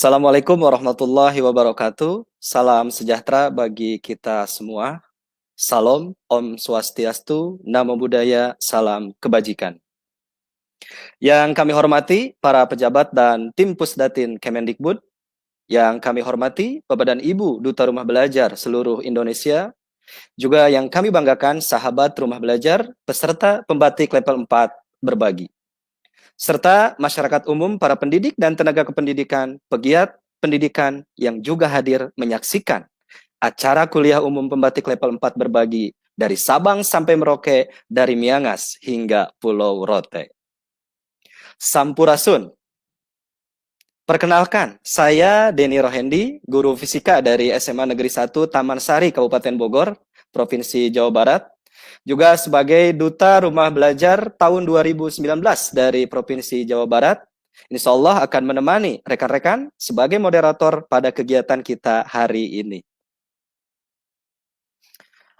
Assalamualaikum warahmatullahi wabarakatuh. Salam sejahtera bagi kita semua. Salam, Om Swastiastu, Namo Buddhaya, salam kebajikan. Yang kami hormati para pejabat dan tim Pusdatin Kemendikbud, yang kami hormati Bapak dan Ibu Duta Rumah Belajar seluruh Indonesia, juga yang kami banggakan sahabat rumah belajar, peserta pembatik level 4 berbagi, serta masyarakat umum, para pendidik dan tenaga kependidikan, pegiat pendidikan yang juga hadir menyaksikan acara kuliah umum pembatik level 4 berbagi dari Sabang sampai Merauke, dari Miangas hingga Pulau Rote. Sampurasun. Perkenalkan, saya Denny Rohendi, guru fisika dari SMA Negeri 1 Taman Sari, Kabupaten Bogor, Provinsi Jawa Barat. Juga sebagai Duta Rumah Belajar tahun 2019 dari Provinsi Jawa Barat. Insya Allah akan menemani rekan-rekan sebagai moderator pada kegiatan kita hari ini.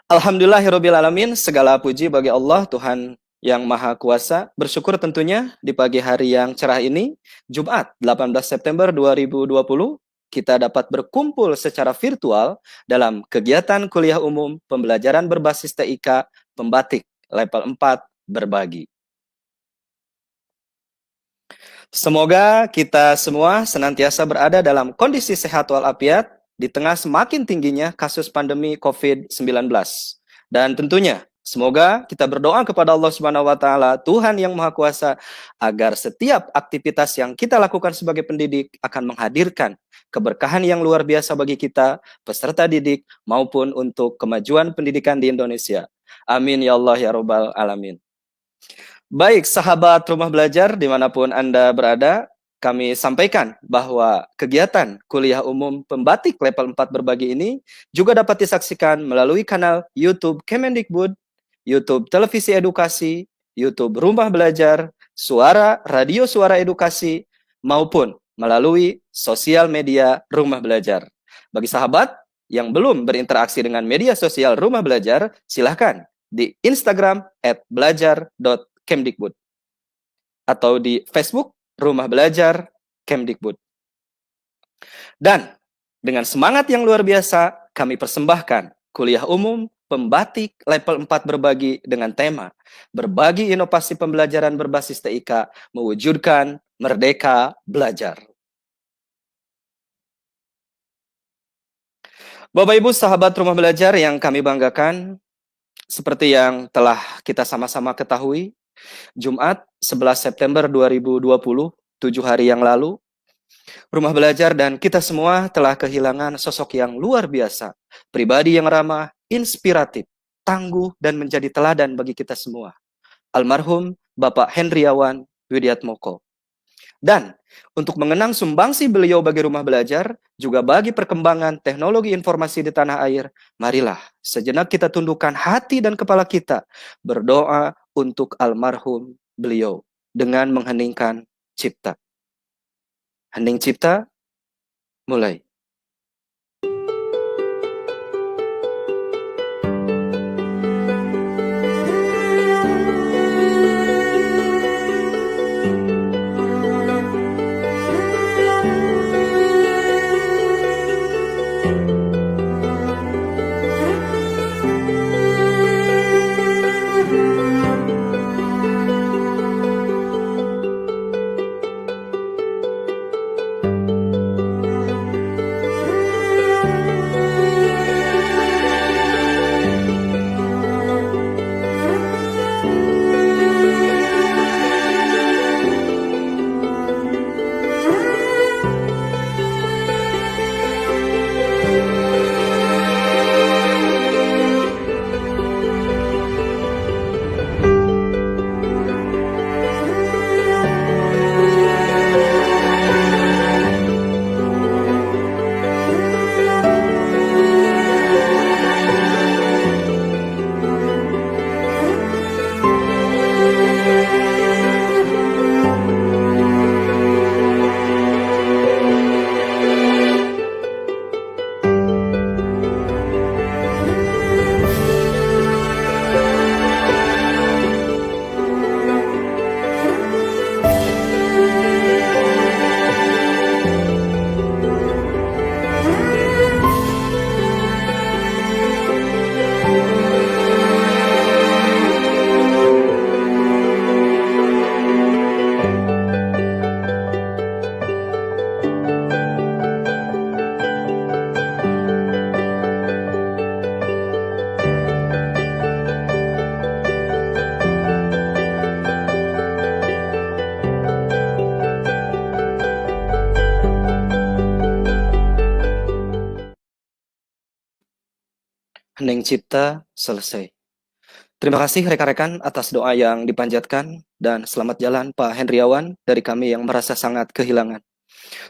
Alhamdulillahirrabbilalamin, segala puji bagi Allah, Tuhan yang Maha Kuasa. Bersyukur tentunya di pagi hari yang cerah ini, Jumat 18 September 2020, kita dapat berkumpul secara virtual dalam kegiatan kuliah umum pembelajaran berbasis TIK Pembatik level 4 berbagi. Semoga kita semua senantiasa berada dalam kondisi sehat walafiat di tengah semakin tingginya kasus pandemi COVID-19. Dan tentunya semoga kita berdoa kepada Allah Subhanahu wa taala, Tuhan yang Maha Kuasa, agar setiap aktivitas yang kita lakukan sebagai pendidik akan menghadirkan keberkahan yang luar biasa bagi kita, peserta didik, maupun untuk kemajuan pendidikan di Indonesia. Amin ya Allah ya Rabbal Alamin. Baik, sahabat rumah belajar dimanapun Anda berada, kami sampaikan bahwa kegiatan kuliah umum pembatik level 4 berbagi ini juga dapat disaksikan melalui kanal YouTube Kemendikbud, YouTube Televisi Edukasi, YouTube Rumah Belajar, Suara Radio Suara Edukasi, maupun melalui sosial media Rumah Belajar. Bagi sahabat yang belum berinteraksi dengan media sosial Rumah Belajar, silahkan di Instagram @belajar.kemdikbud atau di Facebook Rumah Belajar Kemdikbud. Dan dengan semangat yang luar biasa, kami persembahkan kuliah umum pembatik level 4 berbagi dengan tema Berbagi Inovasi Pembelajaran Berbasis TIK Mewujudkan Merdeka Belajar. Bapak Ibu sahabat rumah belajar yang kami banggakan, seperti yang telah kita sama-sama ketahui, Jumat 11 September 2020, 7 hari yang lalu, Rumah Belajar dan kita semua telah kehilangan sosok yang luar biasa, pribadi yang ramah, inspiratif, tangguh, dan menjadi teladan bagi kita semua. Almarhum Bapak Hendriawan Widiatmoko. Dan untuk mengenang sumbangsi beliau bagi Rumah Belajar, juga bagi perkembangan teknologi informasi di tanah air, marilah sejenak kita tundukkan hati dan kepala kita, berdoa untuk almarhum beliau dengan mengheningkan cipta. Hening cipta, mulai. hening cipta selesai. Terima kasih rekan-rekan atas doa yang dipanjatkan dan selamat jalan Pak Hendriawan dari kami yang merasa sangat kehilangan.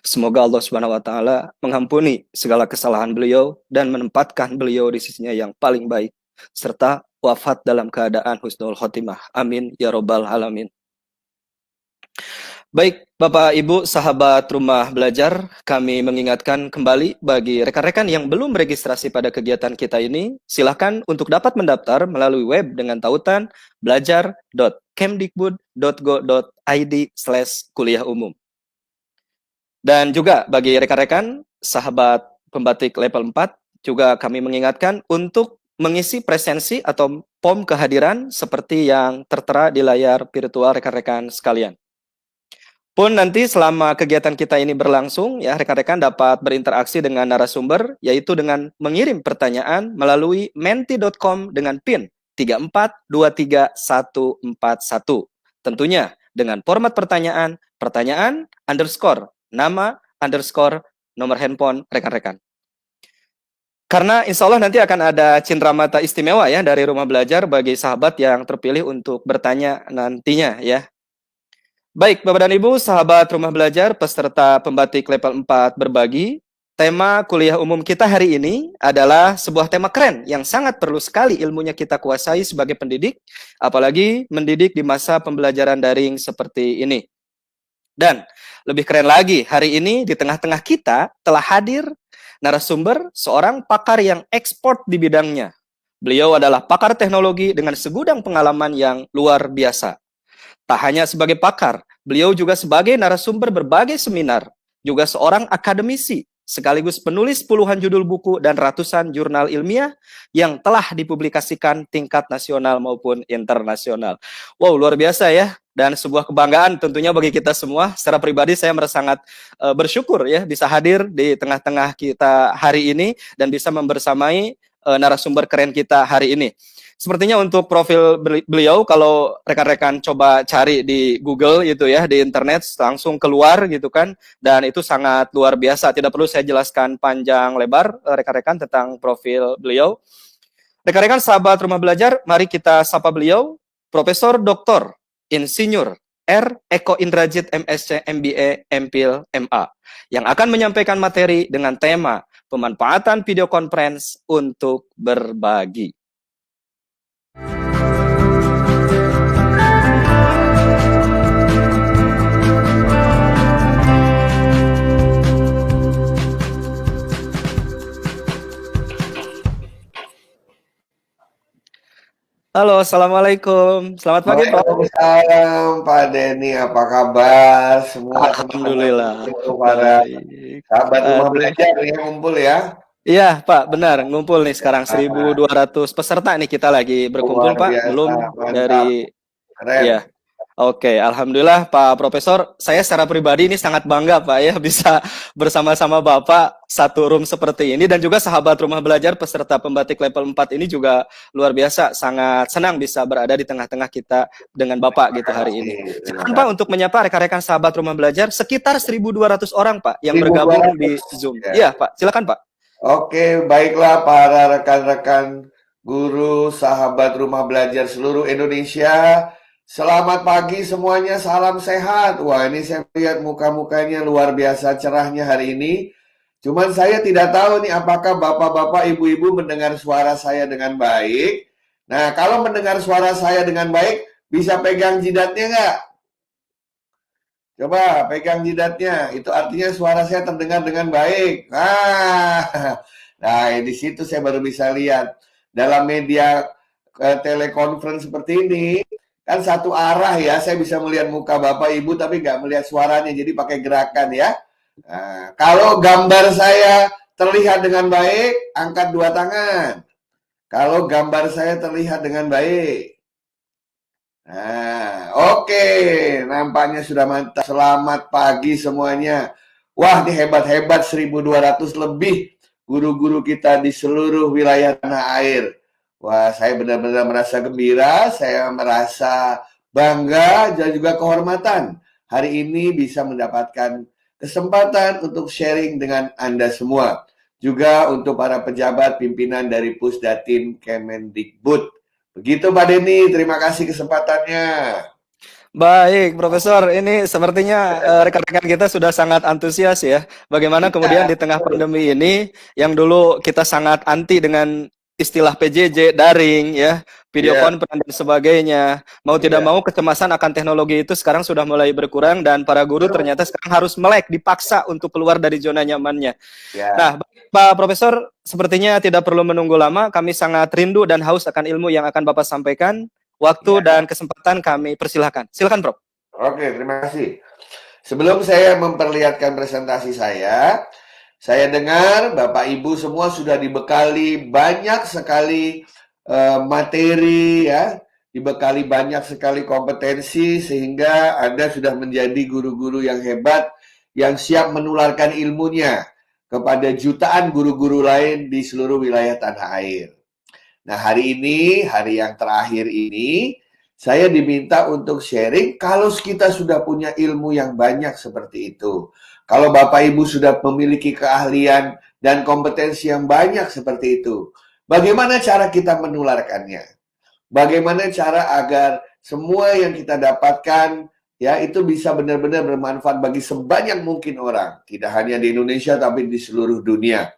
Semoga Allah Subhanahu wa taala mengampuni segala kesalahan beliau dan menempatkan beliau di sisinya yang paling baik serta wafat dalam keadaan husnul khotimah. Amin ya robbal alamin. Baik, Bapak Ibu, sahabat rumah belajar, kami mengingatkan kembali bagi rekan-rekan yang belum registrasi pada kegiatan kita ini, silakan untuk dapat mendaftar melalui web dengan tautan belajar.kemdikbud.go.id/kuliah umum. Dan juga bagi rekan-rekan, sahabat pembatik level 4, juga kami mengingatkan untuk mengisi presensi atau form kehadiran seperti yang tertera di layar virtual rekan-rekan sekalian. Pun nanti selama kegiatan kita ini berlangsung, ya rekan-rekan dapat berinteraksi dengan narasumber, yaitu dengan mengirim pertanyaan melalui menti.com dengan PIN 3423141. Tentunya dengan format pertanyaan, pertanyaan underscore, nama underscore, nomor handphone rekan-rekan. Karena insya Allah nanti akan ada cindera mata istimewa ya dari rumah belajar bagi sahabat yang terpilih untuk bertanya nantinya ya. Baik, Bapak dan Ibu, sahabat rumah belajar, peserta pembatik level 4 berbagi, tema kuliah umum kita hari ini adalah sebuah tema keren yang sangat perlu sekali ilmunya kita kuasai sebagai pendidik, apalagi mendidik di masa pembelajaran daring seperti ini. Dan lebih keren lagi, hari ini di tengah-tengah kita telah hadir narasumber seorang pakar yang ekspor di bidangnya. Beliau adalah pakar teknologi dengan segudang pengalaman yang luar biasa. Tak hanya sebagai pakar, beliau juga sebagai narasumber berbagai seminar, juga seorang akademisi, sekaligus penulis puluhan judul buku dan ratusan jurnal ilmiah yang telah dipublikasikan tingkat nasional maupun internasional. Wow, luar biasa ya. Dan sebuah kebanggaan tentunya bagi kita semua. Secara pribadi saya merasa sangat bersyukur ya bisa hadir di tengah-tengah kita hari ini dan bisa membersamai narasumber keren kita hari ini. Sepertinya untuk profil beliau kalau rekan-rekan coba cari di Google gitu ya, di internet langsung keluar gitu kan, dan itu sangat luar biasa. Tidak perlu saya jelaskan panjang lebar rekan-rekan tentang profil beliau. Rekan-rekan sahabat rumah belajar, mari kita sapa beliau, Profesor Dr. Insinyur R. Eko Indrajit MSc MBA MPhil MA yang akan menyampaikan materi dengan tema pemanfaatan video conference untuk berbagi. Halo, assalamualaikum. Selamat pagi, Pak. Waalaikumsalam, Pak Denny. Apa kabar? Semua Alhamdulillah. para Baik. sahabat rumah Aduh. belajar yang ngumpul ya. Iya, Pak, benar. Ngumpul nih sekarang 1.200 peserta nih kita lagi berkumpul, Luar Pak. biasa, Belum mantap, dari keren. ya. Oke, alhamdulillah Pak Profesor, saya secara pribadi ini sangat bangga Pak ya bisa bersama-sama Bapak satu room seperti ini dan juga sahabat rumah belajar peserta pembatik level 4 ini juga luar biasa, sangat senang bisa berada di tengah-tengah kita dengan Bapak gitu hari ini. Silakan Pak untuk menyapa rekan-rekan sahabat rumah belajar sekitar 1.200 orang Pak yang bergabung di Zoom. Iya Pak, silakan Pak. Oke, baiklah para rekan-rekan guru, sahabat rumah belajar seluruh Indonesia. Selamat pagi semuanya, salam sehat. Wah, ini saya lihat muka-mukanya luar biasa cerahnya hari ini. Cuman saya tidak tahu nih apakah bapak-bapak, ibu-ibu mendengar suara saya dengan baik. Nah, kalau mendengar suara saya dengan baik, bisa pegang jidatnya nggak? Coba pegang jidatnya, itu artinya suara saya terdengar dengan baik. Nah, di situ saya baru bisa lihat. Dalam media telekonferensi seperti ini, kan satu arah ya, saya bisa melihat muka Bapak Ibu tapi nggak melihat suaranya, jadi pakai gerakan ya. Nah, kalau gambar saya terlihat dengan baik, angkat dua tangan. Kalau gambar saya terlihat dengan baik. Nah, oke, nampaknya sudah mantap. Selamat pagi semuanya. Wah, ini hebat-hebat 1.200 lebih guru-guru kita di seluruh wilayah tanah air. Wah, saya benar-benar merasa gembira, saya merasa bangga dan juga kehormatan hari ini bisa mendapatkan kesempatan untuk sharing dengan Anda semua. juga untuk para pejabat pimpinan dari Pusdatin Kemendikbud. Begitu Pak Denny, terima kasih kesempatannya. Baik, Profesor. Ini sepertinya rekan-rekan kita sudah sangat antusias ya. Bagaimana kemudian Iya, di tengah pandemi ini, yang dulu kita sangat anti dengan istilah PJJ, daring, ya, video iya, conference dan sebagainya. Mau tidak iya. mau kecemasan akan teknologi itu sekarang sudah mulai berkurang dan para guru ternyata sekarang harus melek, dipaksa untuk keluar dari zona nyamannya. Ya, Nah, Pak Profesor, sepertinya tidak perlu menunggu lama. Kami sangat rindu dan haus akan ilmu yang akan Bapak sampaikan. Waktu ya. dan kesempatan kami persilahkan. Silakan, Prof. Oke, terima kasih. Sebelum saya memperlihatkan presentasi saya dengar Bapak Ibu semua sudah dibekali banyak sekali materi ya, dibekali banyak sekali kompetensi sehingga Anda sudah menjadi guru-guru yang hebat yang siap menularkan ilmunya kepada jutaan guru-guru lain di seluruh wilayah tanah air. Nah, hari ini, hari yang terakhir ini, saya diminta untuk sharing kalau kita sudah punya ilmu yang banyak seperti itu. Kalau Bapak Ibu sudah memiliki keahlian dan kompetensi yang banyak seperti itu, bagaimana cara kita menularkannya? Bagaimana cara agar semua yang kita dapatkan ya itu bisa benar-benar bermanfaat bagi sebanyak mungkin orang, tidak hanya di Indonesia tapi di seluruh dunia.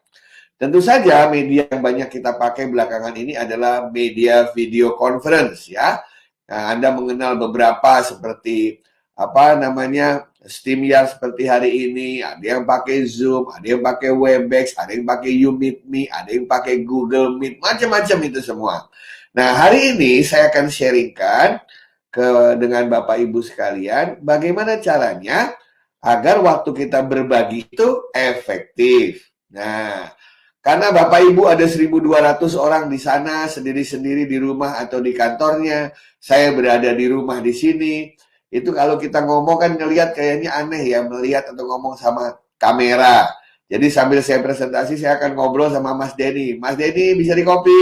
Tentu saja media yang banyak kita pakai belakangan ini adalah media video conference ya. Nah, Anda mengenal beberapa seperti apa namanya StreamYard seperti hari ini, ada yang pakai Zoom, ada yang pakai Webex, ada yang pakai YouMeetMe, ada yang pakai Google Meet, macam-macam itu semua. Nah, hari ini saya akan sharingkan dengan Bapak Ibu sekalian bagaimana caranya agar waktu kita berbagi itu efektif. Nah, karena Bapak Ibu ada 1.200 orang di sana sendiri-sendiri di rumah atau di kantornya. Saya berada di rumah di sini. Itu kalau kita ngomong kan ngelihat kayaknya aneh ya melihat atau ngomong sama kamera. Jadi sambil saya presentasi saya akan ngobrol sama Mas Denny. Mas Denny bisa di copy.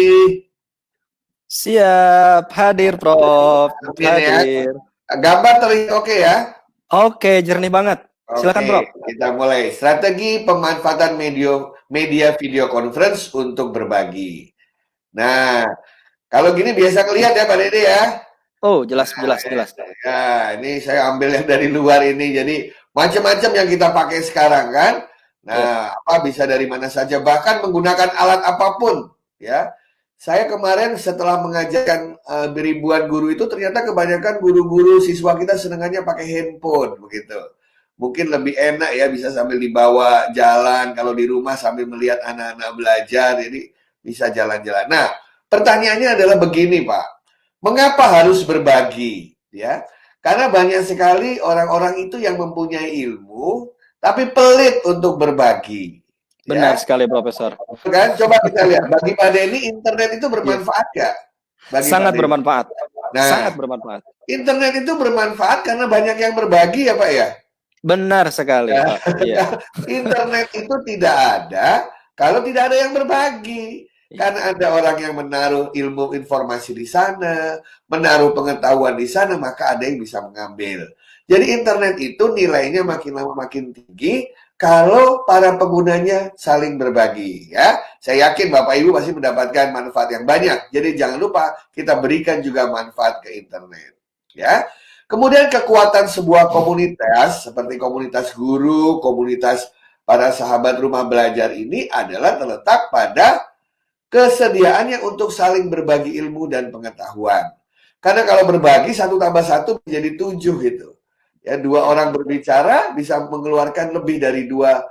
Siap, hadir, Prof. Amin ya. Hadir. Gambar terlihat oke ya. Oke, jernih banget. Silakan, Oke, Prof. kita mulai. Strategi pemanfaatan media video conference untuk berbagi. Nah, kalau gini biasa kelihatan ya Pak Dede ya. Oh, jelas, jelas, jelas. Ya, ini saya ambil yang dari luar ini. Jadi macam-macam yang kita pakai sekarang kan. Ya. Nah, apa bisa dari mana saja bahkan menggunakan alat apapun ya. Saya kemarin setelah mengajarkan ribuan guru itu ternyata kebanyakan guru-guru siswa kita senangannya pakai handphone begitu. Mungkin lebih enak ya bisa sambil dibawa jalan kalau di rumah sambil melihat anak-anak belajar. Jadi bisa jalan-jalan. Nah, pertanyaannya adalah begini, Pak. Mengapa harus berbagi? Ya, karena banyak sekali orang-orang itu yang mempunyai ilmu, tapi pelit untuk berbagi. Benar Ya, sekali, Profesor. kan? Coba kita lihat. Bagi Pak Denny, internet itu Ya. bermanfaat nggak? Bagi Pak Sangat Denny. bermanfaat. Nah, Sangat bermanfaat. internet itu bermanfaat karena banyak yang berbagi ya Pak ya. Benar sekali, Ya, Pak. Iya. internet itu tidak ada kalau tidak ada yang berbagi. Karena ada orang yang menaruh ilmu informasi di sana, menaruh pengetahuan di sana, maka ada yang bisa mengambil. Jadi internet itu nilainya makin lama makin tinggi kalau para penggunanya saling berbagi. Ya, saya yakin Bapak Ibu pasti mendapatkan manfaat yang banyak. Jadi jangan lupa kita berikan juga manfaat ke internet. Ya. Kemudian kekuatan sebuah komunitas seperti komunitas guru, komunitas para sahabat rumah belajar ini adalah terletak pada kesediaannya untuk saling berbagi ilmu dan pengetahuan. Karena kalau berbagi 1+1 menjadi 7 gitu. Ya, 2 orang berbicara bisa mengeluarkan lebih dari 2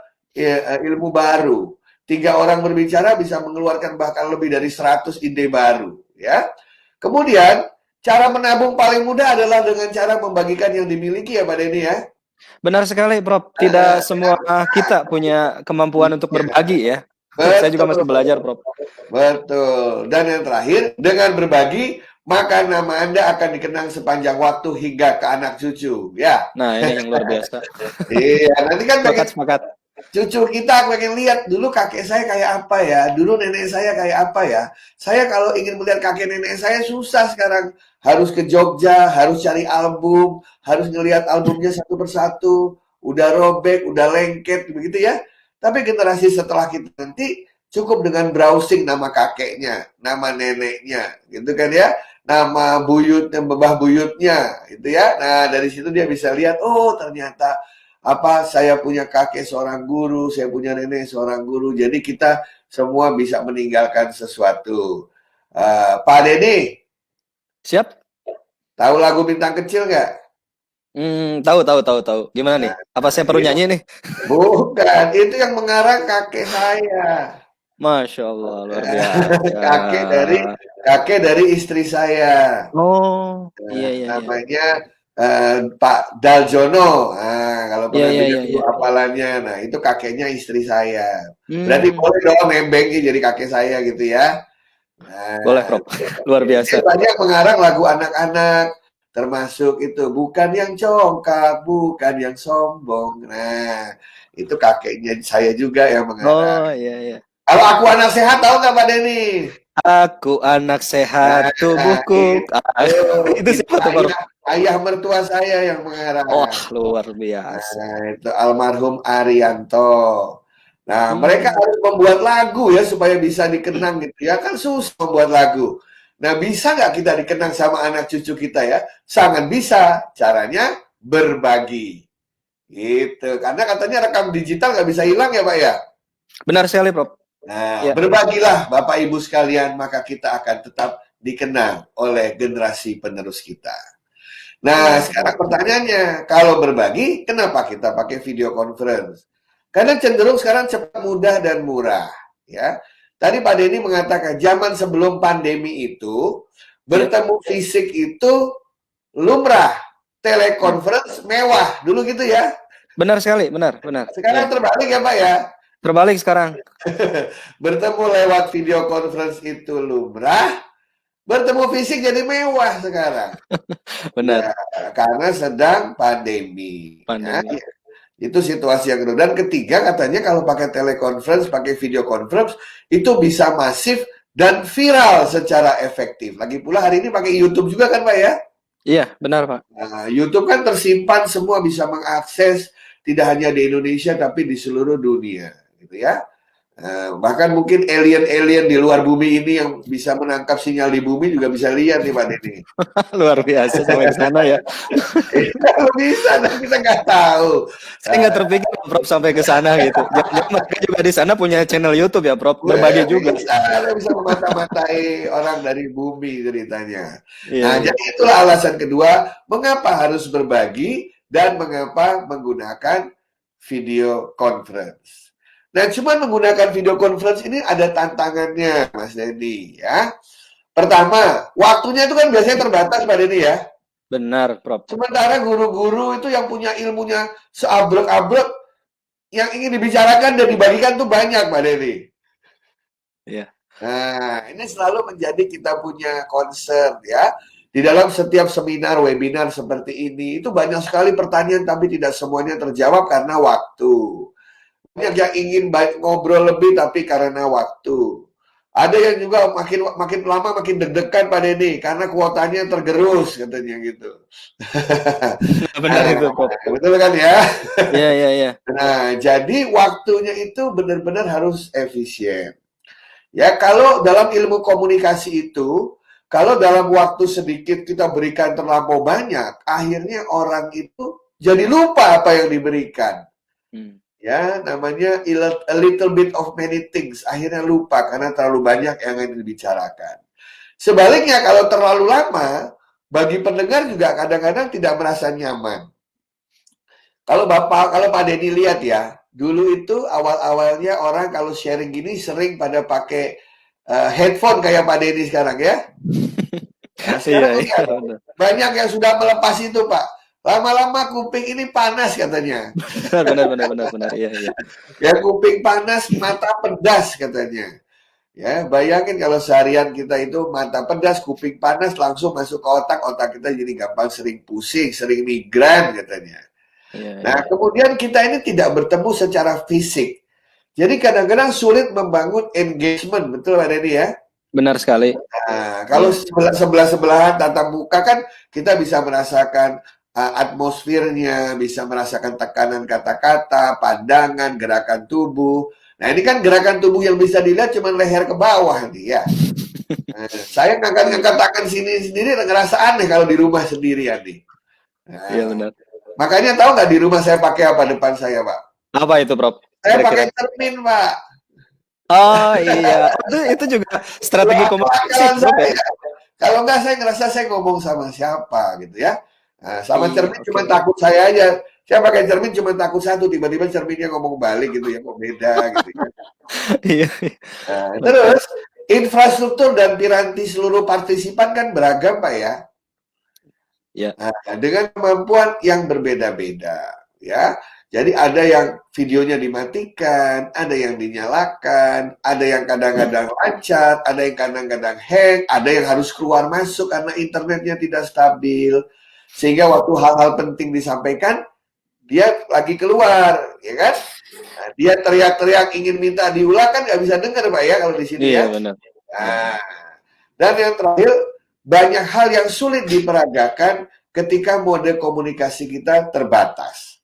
ilmu baru. 3 orang berbicara bisa mengeluarkan bahkan lebih dari 100 ide baru. Ya. Kemudian cara menabung paling mudah adalah dengan cara membagikan yang dimiliki ya Pak Denny ya. Benar sekali, Prof. Tidak semua kita punya kemampuan untuk berbagi ya. Saya juga masih belajar, Prof. Betul. Dan yang terakhir, dengan berbagi, maka nama Anda akan dikenang sepanjang waktu hingga ke anak cucu. Ya. Nah, ini yang luar biasa. Iya, nanti kan pengen Sepakat. cucu kita pengen lihat dulu kakek saya kayak apa ya, dulu nenek saya kayak apa ya. Saya kalau ingin melihat kakek nenek saya susah sekarang. Harus ke Jogja, harus cari album, harus ngelihat albumnya satu persatu, udah robek, udah lengket, begitu ya. Tapi generasi setelah kita nanti cukup dengan browsing nama kakeknya, nama neneknya, gitu kan ya, nama buyutnya, mbah buyutnya, gitu ya. Nah, dari situ dia bisa lihat, oh ternyata saya punya kakek seorang guru, saya punya nenek seorang guru. Jadi kita semua bisa meninggalkan sesuatu. Pak Denny, Siap? tahu lagu Bintang Kecil nggak? Tahu. Gimana nih? Apa Nah, saya perlu nyanyi nih? bukan, itu yang mengarang kakek saya. Masya Allah, luar biasa. kakek dari kakek dari istri saya. Oh, iya, Nah, iya, iya. namanya Pak Daljono. Nah, kalau Iya, pernah iya, dengar iya, dulu iya. hafalannya, nah itu kakeknya istri saya. Berarti Hmm, boleh dong nembengin jadi kakek saya gitu ya. boleh, Nah, Prof. Luar dia biasa. banyak mengarang lagu anak-anak, termasuk itu bukan yang congkak, bukan yang sombong. Nah, itu kakeknya saya juga yang mengarang. Oh, iya, iya. Kalau aku anak sehat tahu nggak Pak Denny? Aku anak sehat, Nah, tubuhku. Itu itu siapa tuh, Prof? ayah mertua saya yang Wah, mengarang. luar biasa. Nah, itu almarhum Arianto. Nah, mereka Hmm, harus membuat lagu ya supaya bisa dikenang gitu ya. Kan susah membuat lagu. Nah, bisa nggak kita dikenang sama anak cucu kita ya? Sangat bisa. Caranya berbagi. Gitu. Karena katanya rekam digital nggak bisa hilang ya, Pak ya? benar sekali, Prof. Nah, Ya. berbagilah Bapak Ibu sekalian, maka kita akan tetap dikenang oleh generasi penerus kita. Nah, Iya, sekarang benar. pertanyaannya, kalau berbagi, kenapa kita pakai video conference? Karena cenderung sekarang cepat, mudah, dan murah. Ya, tadi Pak Denny mengatakan zaman sebelum pandemi itu Ya, bertemu fisik itu lumrah, ya. telekonferensi mewah dulu gitu ya. Benar sekali, benar, benar. Sekarang Ya. terbalik ya Pak ya. Terbalik sekarang. Bertemu lewat video conference itu lumrah, bertemu fisik jadi mewah sekarang. Ya, Benar. karena sedang pandemi. Ya, Pandemi. itu situasi yang kedua. Dan ketiga katanya kalau pakai teleconference, pakai video conference, itu bisa masif dan viral secara efektif. Lagi pula hari ini pakai YouTube juga kan Pak ya? Iya, benar, Pak. Nah, YouTube kan tersimpan semua bisa mengakses tidak hanya di Indonesia tapi di seluruh dunia, gitu ya. Bahkan mungkin alien-alien di luar bumi ini yang bisa menangkap sinyal di bumi juga bisa lihat nih Pak Denny. Luar biasa sampai ke sana ya. Kalau bisa, tapi kita nggak tahu. Saya nggak terpikir, Prof, sampai ke sana gitu. Jangan-jangan mereka juga di sana punya channel YouTube ya, Prof. Berbagi juga. Bisa memata-matai orang dari bumi ceritanya. Iya, Nah, iya. jadi itulah alasan kedua, mengapa harus berbagi dan mengapa menggunakan video conference. Nah, cuma menggunakan video conference ini ada tantangannya, Mas Denny, ya. Pertama, waktunya itu kan biasanya terbatas, Pak Denny ya. Benar, Prof. Sementara guru-guru itu yang punya ilmunya seabrek-abrek, yang ingin dibicarakan dan dibagikan tuh banyak, Pak Denny. Iya. Nah, ini selalu menjadi kita punya concern ya. Di dalam setiap seminar, webinar seperti ini, itu banyak sekali pertanyaan tapi tidak semuanya terjawab karena waktu. Banyak yang ingin ngobrol lebih tapi karena waktu. Ada yang juga makin lama makin deg-degan Pak Denny karena kuotanya tergerus katanya gitu. Benar itu, Prof. Betul kan ya? Iya, iya, iya. Nah, jadi waktunya itu benar-benar harus efisien. Ya, kalau dalam ilmu komunikasi itu, kalau dalam waktu sedikit kita berikan terlampau banyak, akhirnya orang itu jadi lupa apa yang diberikan. Hmm. Ya, namanya a little bit of many things. Akhirnya lupa karena terlalu banyak yang ingin dibicarakan. Sebaliknya, kalau terlalu lama, bagi pendengar juga kadang-kadang tidak merasa nyaman. Kalau Pak Denny lihat ya, dulu itu awal-awalnya orang kalau sharing gini sering pada pakai headphone kayak Pak Denny sekarang ya. Nah, sekarang Iya, iya, benar. banyak yang sudah melepas itu Pak. Lama-lama kuping ini panas katanya. Benar. Iya, iya. Ya kuping panas, mata pedas katanya. Ya, bayangin kalau seharian kita itu mata pedas, kuping panas langsung masuk ke otak, otak kita jadi gampang sering pusing, sering migran katanya. Iya, Nah, iya. kemudian kita ini tidak bertemu secara fisik. Jadi kadang-kadang sulit membangun engagement, betul Pak Denny ya? Benar sekali. Nah, kalau Iya. sebelah-sebelahan tatap muka kan kita bisa merasakan atmosfernya, bisa merasakan tekanan kata-kata, pandangan, gerakan tubuh. Nah, ini kan gerakan tubuh yang bisa dilihat cuma leher ke bawah nih ya. Saya ngangkat-ngangkat tangan sini sendiri ngerasa aneh kalau di rumah sendirian nih. Iya Nah, benar. makanya tahu nggak di rumah saya pakai apa depan saya, Pak? Apa itu, Prof? Saya Kira-kira. pakai cermin, Pak. Oh iya, itu juga Itu strategi komunikasi, akal-akalan Prof ya. saya. Kalau nggak saya ngerasa saya ngomong sama siapa gitu ya. Nah, sama Iya, cermin oke. cuma takut saya aja. Saya pakai cermin cuma takut satu, tiba-tiba cerminnya ngomong balik gitu ya, kok beda gitu ya. Iya. Nah, Oke. terus infrastruktur dan piranti seluruh partisipan kan beragam, Pak ya. Ya. Nah, dengan kemampuan yang berbeda-beda, ya. Jadi ada yang videonya dimatikan, ada yang dinyalakan, ada yang kadang-kadang lancar, ada yang kadang-kadang hang, ada yang harus keluar masuk karena internetnya tidak stabil. Sehingga waktu hal-hal penting disampaikan, dia lagi keluar, ya kan? Nah, dia teriak-teriak ingin minta diulang kan nggak bisa dengar, Pak ya, kalau di sini Iya ya. benar. Ya. Nah, dan yang terakhir, banyak hal yang sulit diperagakan ketika mode komunikasi kita terbatas.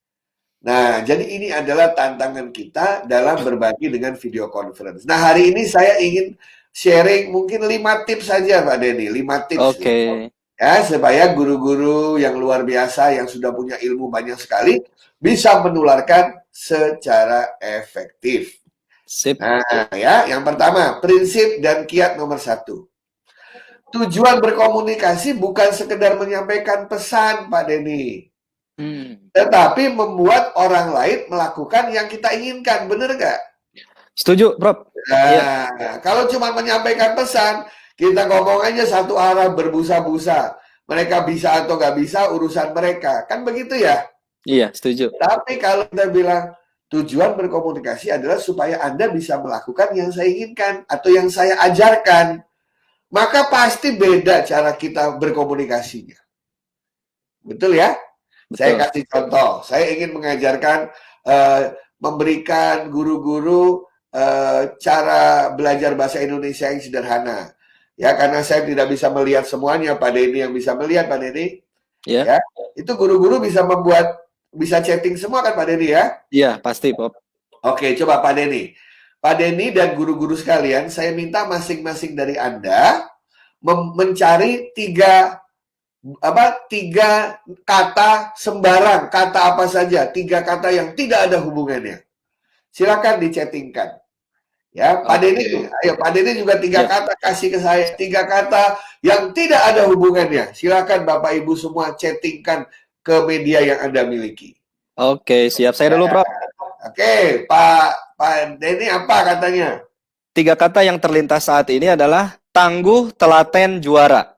Nah, jadi ini adalah tantangan kita dalam berbagi dengan video conference. Nah, hari ini saya ingin sharing mungkin 5 tips saja, Pak Denny. 5 tips nih. Oke. Ya, supaya guru-guru yang luar biasa yang sudah punya ilmu banyak sekali bisa menularkan secara efektif. Sip. Nah, ya, yang pertama, prinsip dan kiat nomor 1. Tujuan berkomunikasi bukan sekedar menyampaikan pesan, Pak Denny, Hmm. tetapi membuat orang lain melakukan yang kita inginkan, bener nggak? Setuju, Prof. Iya. Nah, kalau cuma menyampaikan pesan, kita ngomong aja satu arah berbusa-busa. Mereka bisa atau nggak bisa, urusan mereka. Kan begitu ya? Iya, setuju. Tapi kalau kita bilang, tujuan berkomunikasi adalah supaya Anda bisa melakukan yang saya inginkan atau yang saya ajarkan, maka pasti beda cara kita berkomunikasinya. Betul ya? Saya Betul. kasih contoh. Saya ingin mengajarkan, memberikan guru-guru cara belajar bahasa Indonesia yang sederhana. Ya, karena saya tidak bisa melihat semuanya, Pak Denny yang bisa melihat, Pak Denny. Ya. Ya, itu guru-guru bisa chatting semua kan, Pak Denny ya? Iya, pasti, Prof. Oke, coba Pak Denny. Pak Denny dan guru-guru sekalian, saya minta masing-masing dari Anda mencari tiga kata sembarang, kata apa saja, 3 kata yang tidak ada hubungannya. Silakan dichattingkan. Ya, Pak Denny, ayo Pak Denny juga 3 kata kasih ke saya, 3 kata yang tidak ada hubungannya. Silakan Bapak Ibu semua chattingkan ke media yang Anda miliki. Oke, siap. Saya dulu, Prof. Oke, Pak Denny apa katanya? 3 kata yang terlintas saat ini adalah tangguh, telaten, juara.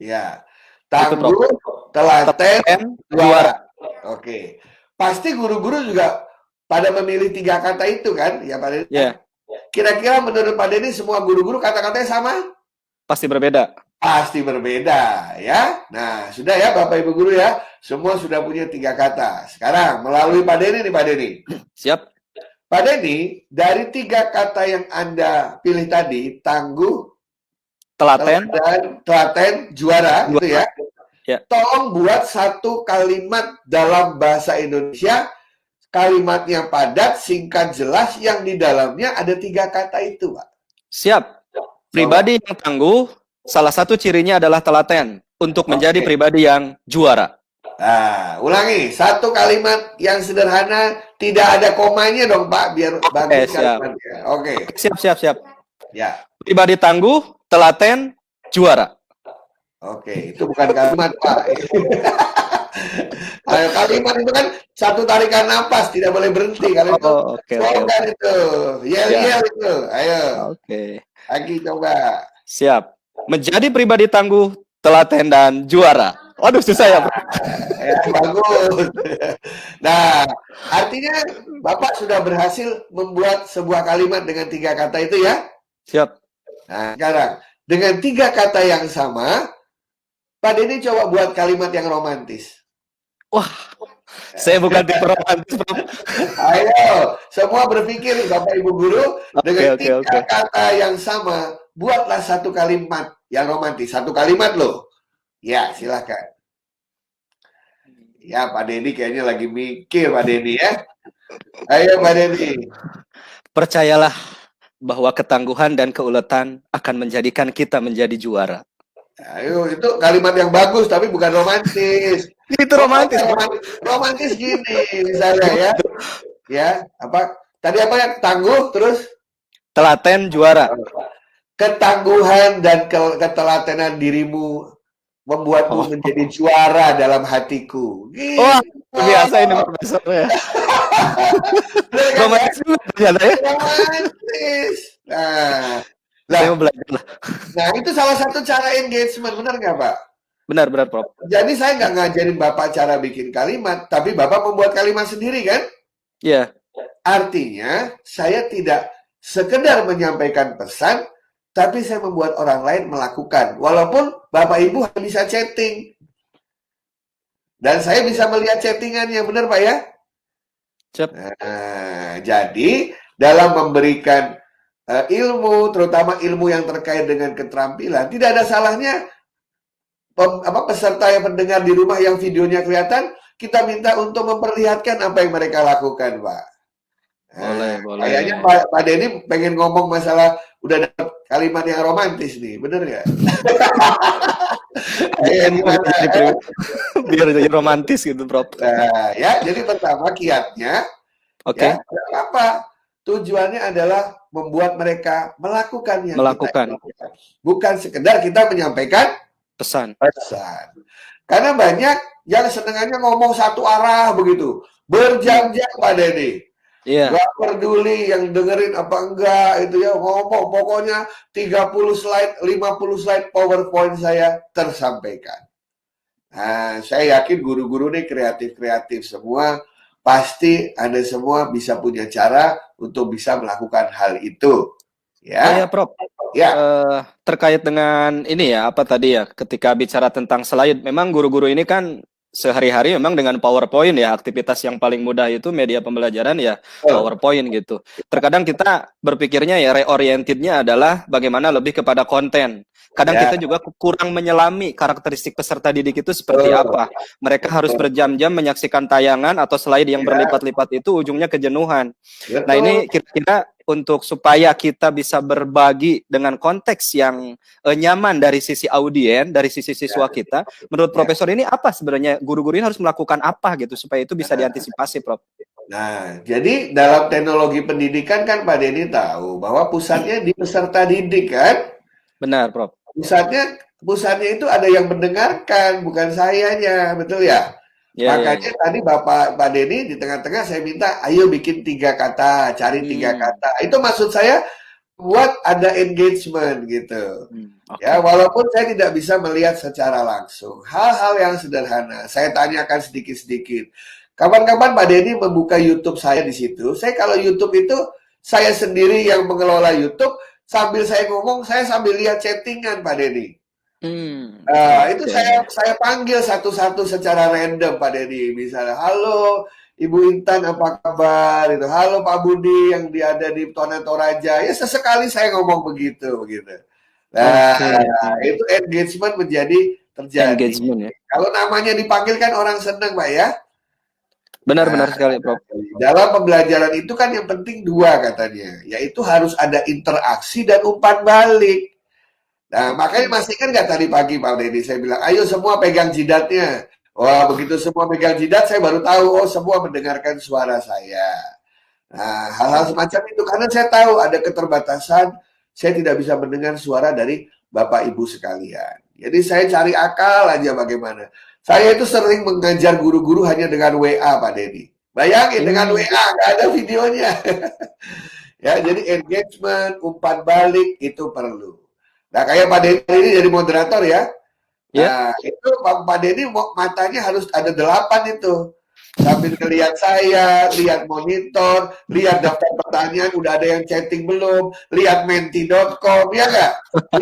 Ya, Itu, Prof. tangguh, telaten, Telaten, juara. Oke, pasti guru-guru juga pada memilih 3 kata itu kan, ya Pak Denny? Ya, Kira-kira menurut Pak Denny semua guru-guru kata-katanya sama? pasti berbeda. Pasti berbeda ya. Nah, sudah ya Bapak Ibu guru ya, semua sudah punya 3 kata. Sekarang melalui Pak Denny nih Pak Denny. Siap. Pak Denny, dari 3 kata yang Anda pilih tadi, tangguh, Telaten, telaten, juara, gitu ya. Ya. Tolong buat satu kalimat dalam bahasa Indonesia, kalimatnya padat, singkat, jelas, yang di dalamnya ada 3 kata itu, Pak. Siap. Pribadi yang tangguh, salah satu cirinya adalah telaten untuk menjadi pribadi yang juara. Nah, ulangi. Satu kalimat yang sederhana, tidak ada komanya dong, Pak, biar bagus kalimatnya. Oke. Siap. Ya. Pribadi tangguh, telaten, juara. Oke, itu bukan kalimat, Pak. Ayo, kalimat itu kan satu tarikan napas, tidak boleh berhenti. Kalau itu slogan itu, yel-yel itu. Ayo. Oke. Lagi coba. Siap. Menjadi pribadi tangguh, telaten, dan juara. Waduh, susah ya, Bro. Ya, bagus. Nah, artinya Bapak sudah berhasil membuat sebuah kalimat dengan 3 kata itu ya? Siap. Nah, sekarang dengan 3 kata yang sama, Pak Denny coba buat kalimat yang romantis. Wah, saya bukan tipe romantis, Bro. Ayo, semua berpikir Bapak Ibu guru, dengan 3 kata yang sama, buatlah satu kalimat yang romantis. Satu kalimat loh. Ya, silakan. Ya, Pak Denny kayaknya lagi mikir, Pak Denny ya. Ayo, Pak Denny. Percayalah bahwa ketangguhan dan keuletan akan menjadikan kita menjadi juara. Ayo, itu kalimat yang bagus, tapi bukan romantis. Itu romantis, Bro. Romantis gini, misalnya ya. Ya, apa? Tadi apa ya? Tangguh, terus? Telaten juara. Ketangguhan dan ketelatenan dirimu membuatmu menjadi juara dalam hatiku. Gitu. Wah, biasa ini profesornya. Romantis juga ternyata ya. Romantis. Nah, Saya mau belajar lah. nah itu salah satu cara engagement, benar nggak Pak? Benar, Prof. Jadi saya nggak ngajarin Bapak cara bikin kalimat, tapi Bapak membuat kalimat sendiri kan? Iya. Artinya, saya tidak sekedar menyampaikan pesan, tapi saya membuat orang lain melakukan. Walaupun Bapak Ibu hanya bisa chatting. Dan saya bisa melihat chattingannya, benar Pak ya? Siap. Nah, jadi dalam memberikan ilmu, terutama ilmu yang terkait dengan keterampilan, tidak ada salahnya peserta yang mendengar di rumah yang videonya kelihatan, kita minta untuk memperlihatkan apa yang mereka lakukan, Pak. Boleh, boleh. Kayaknya Pak Denny pengen ngomong masalah udah dapat kalimat yang romantis nih, bener nggak? Biar jadi romantis gitu, Prof. Nah, ya, jadi pertama kiatnya, Oke. ya, apa? Tujuannya adalah membuat mereka melakukan yang Melakukan. kita bukan sekedar kita menyampaikan Pesan. Karena banyak yang senengannya ngomong satu arah begitu, berjam-jam Pak Denny. Iya. Gak peduli yang dengerin apa enggak itu ya, ngomong pokoknya 30 slide, 50 slide PowerPoint saya tersampaikan. Nah, saya yakin guru-guru nih kreatif-kreatif semua, pasti Anda semua bisa punya cara untuk bisa melakukan hal itu. Ya. Oh ya, Prof. Ya. Terkait dengan ini ya, apa tadi ya, ketika bicara tentang slide, memang guru-guru ini kan sehari-hari memang dengan PowerPoint ya, aktivitas yang paling mudah itu media pembelajaran ya PowerPoint gitu. Terkadang kita berpikirnya ya reorientednya adalah bagaimana lebih kepada konten. Kadang kita juga kurang menyelami karakteristik peserta didik itu seperti apa. Mereka harus berjam-jam menyaksikan tayangan atau slide yang berlipat-lipat itu ujungnya kejenuhan. Nah, ini kira-kira untuk supaya kita bisa berbagi dengan konteks yang nyaman dari sisi audien, dari sisi siswa kita, menurut Profesor ini apa sebenarnya guru-guru ini harus melakukan apa gitu supaya itu bisa diantisipasi, Prof? Nah, jadi dalam teknologi pendidikan kan Pak Denny tahu bahwa pusatnya di peserta didik kan? Benar, Prof. Pusatnya itu ada yang mendengarkan, bukan sayanya, betul ya? Makanya tadi Pak Denny di tengah-tengah saya minta, ayo bikin 3 kata, cari 3 kata. Itu maksud saya buat ada engagement gitu. Ya, walaupun saya tidak bisa melihat secara langsung. Hal-hal yang sederhana, saya tanyakan sedikit-sedikit. Kapan-kapan Pak Denny membuka YouTube saya di situ. Saya kalau YouTube itu, saya sendiri yang mengelola YouTube, sambil saya ngomong, saya sambil lihat chattingan Pak Denny. Itu saya panggil satu-satu secara random Pak Denny, misalnya halo Ibu Intan apa kabar itu, halo Pak Budi yang ada di Tona Toraja, ya sesekali saya ngomong begitu. Nah, itu engagement menjadi terjadi. Ya. Kalau namanya dipanggil kan orang senang Pak ya. Benar-benar sekali Prof. Dalam pembelajaran itu kan yang penting 2 katanya, yaitu harus ada interaksi dan umpan balik. Nah, makanya masih kan nggak tadi pagi Pak Denny, saya bilang, ayo semua pegang jidatnya. Wah, begitu semua pegang jidat, saya baru tahu, oh semua mendengarkan suara saya. Nah, hal-hal semacam itu, karena saya tahu ada keterbatasan, saya tidak bisa mendengar suara dari Bapak Ibu sekalian. Jadi saya cari akal aja bagaimana. Saya itu sering mengajar guru-guru hanya dengan WA Pak Denny. Bayangin dengan WA, nggak ada videonya. Ya, jadi engagement, umpan balik, itu perlu. Nah, kayak Pak Denny ini jadi moderator ya. Nah, itu Pak Denny matanya harus ada 8 itu. Sambil ngelihat saya, lihat monitor, lihat daftar pertanyaan, udah ada yang chatting belum, lihat menti.com, ya nggak?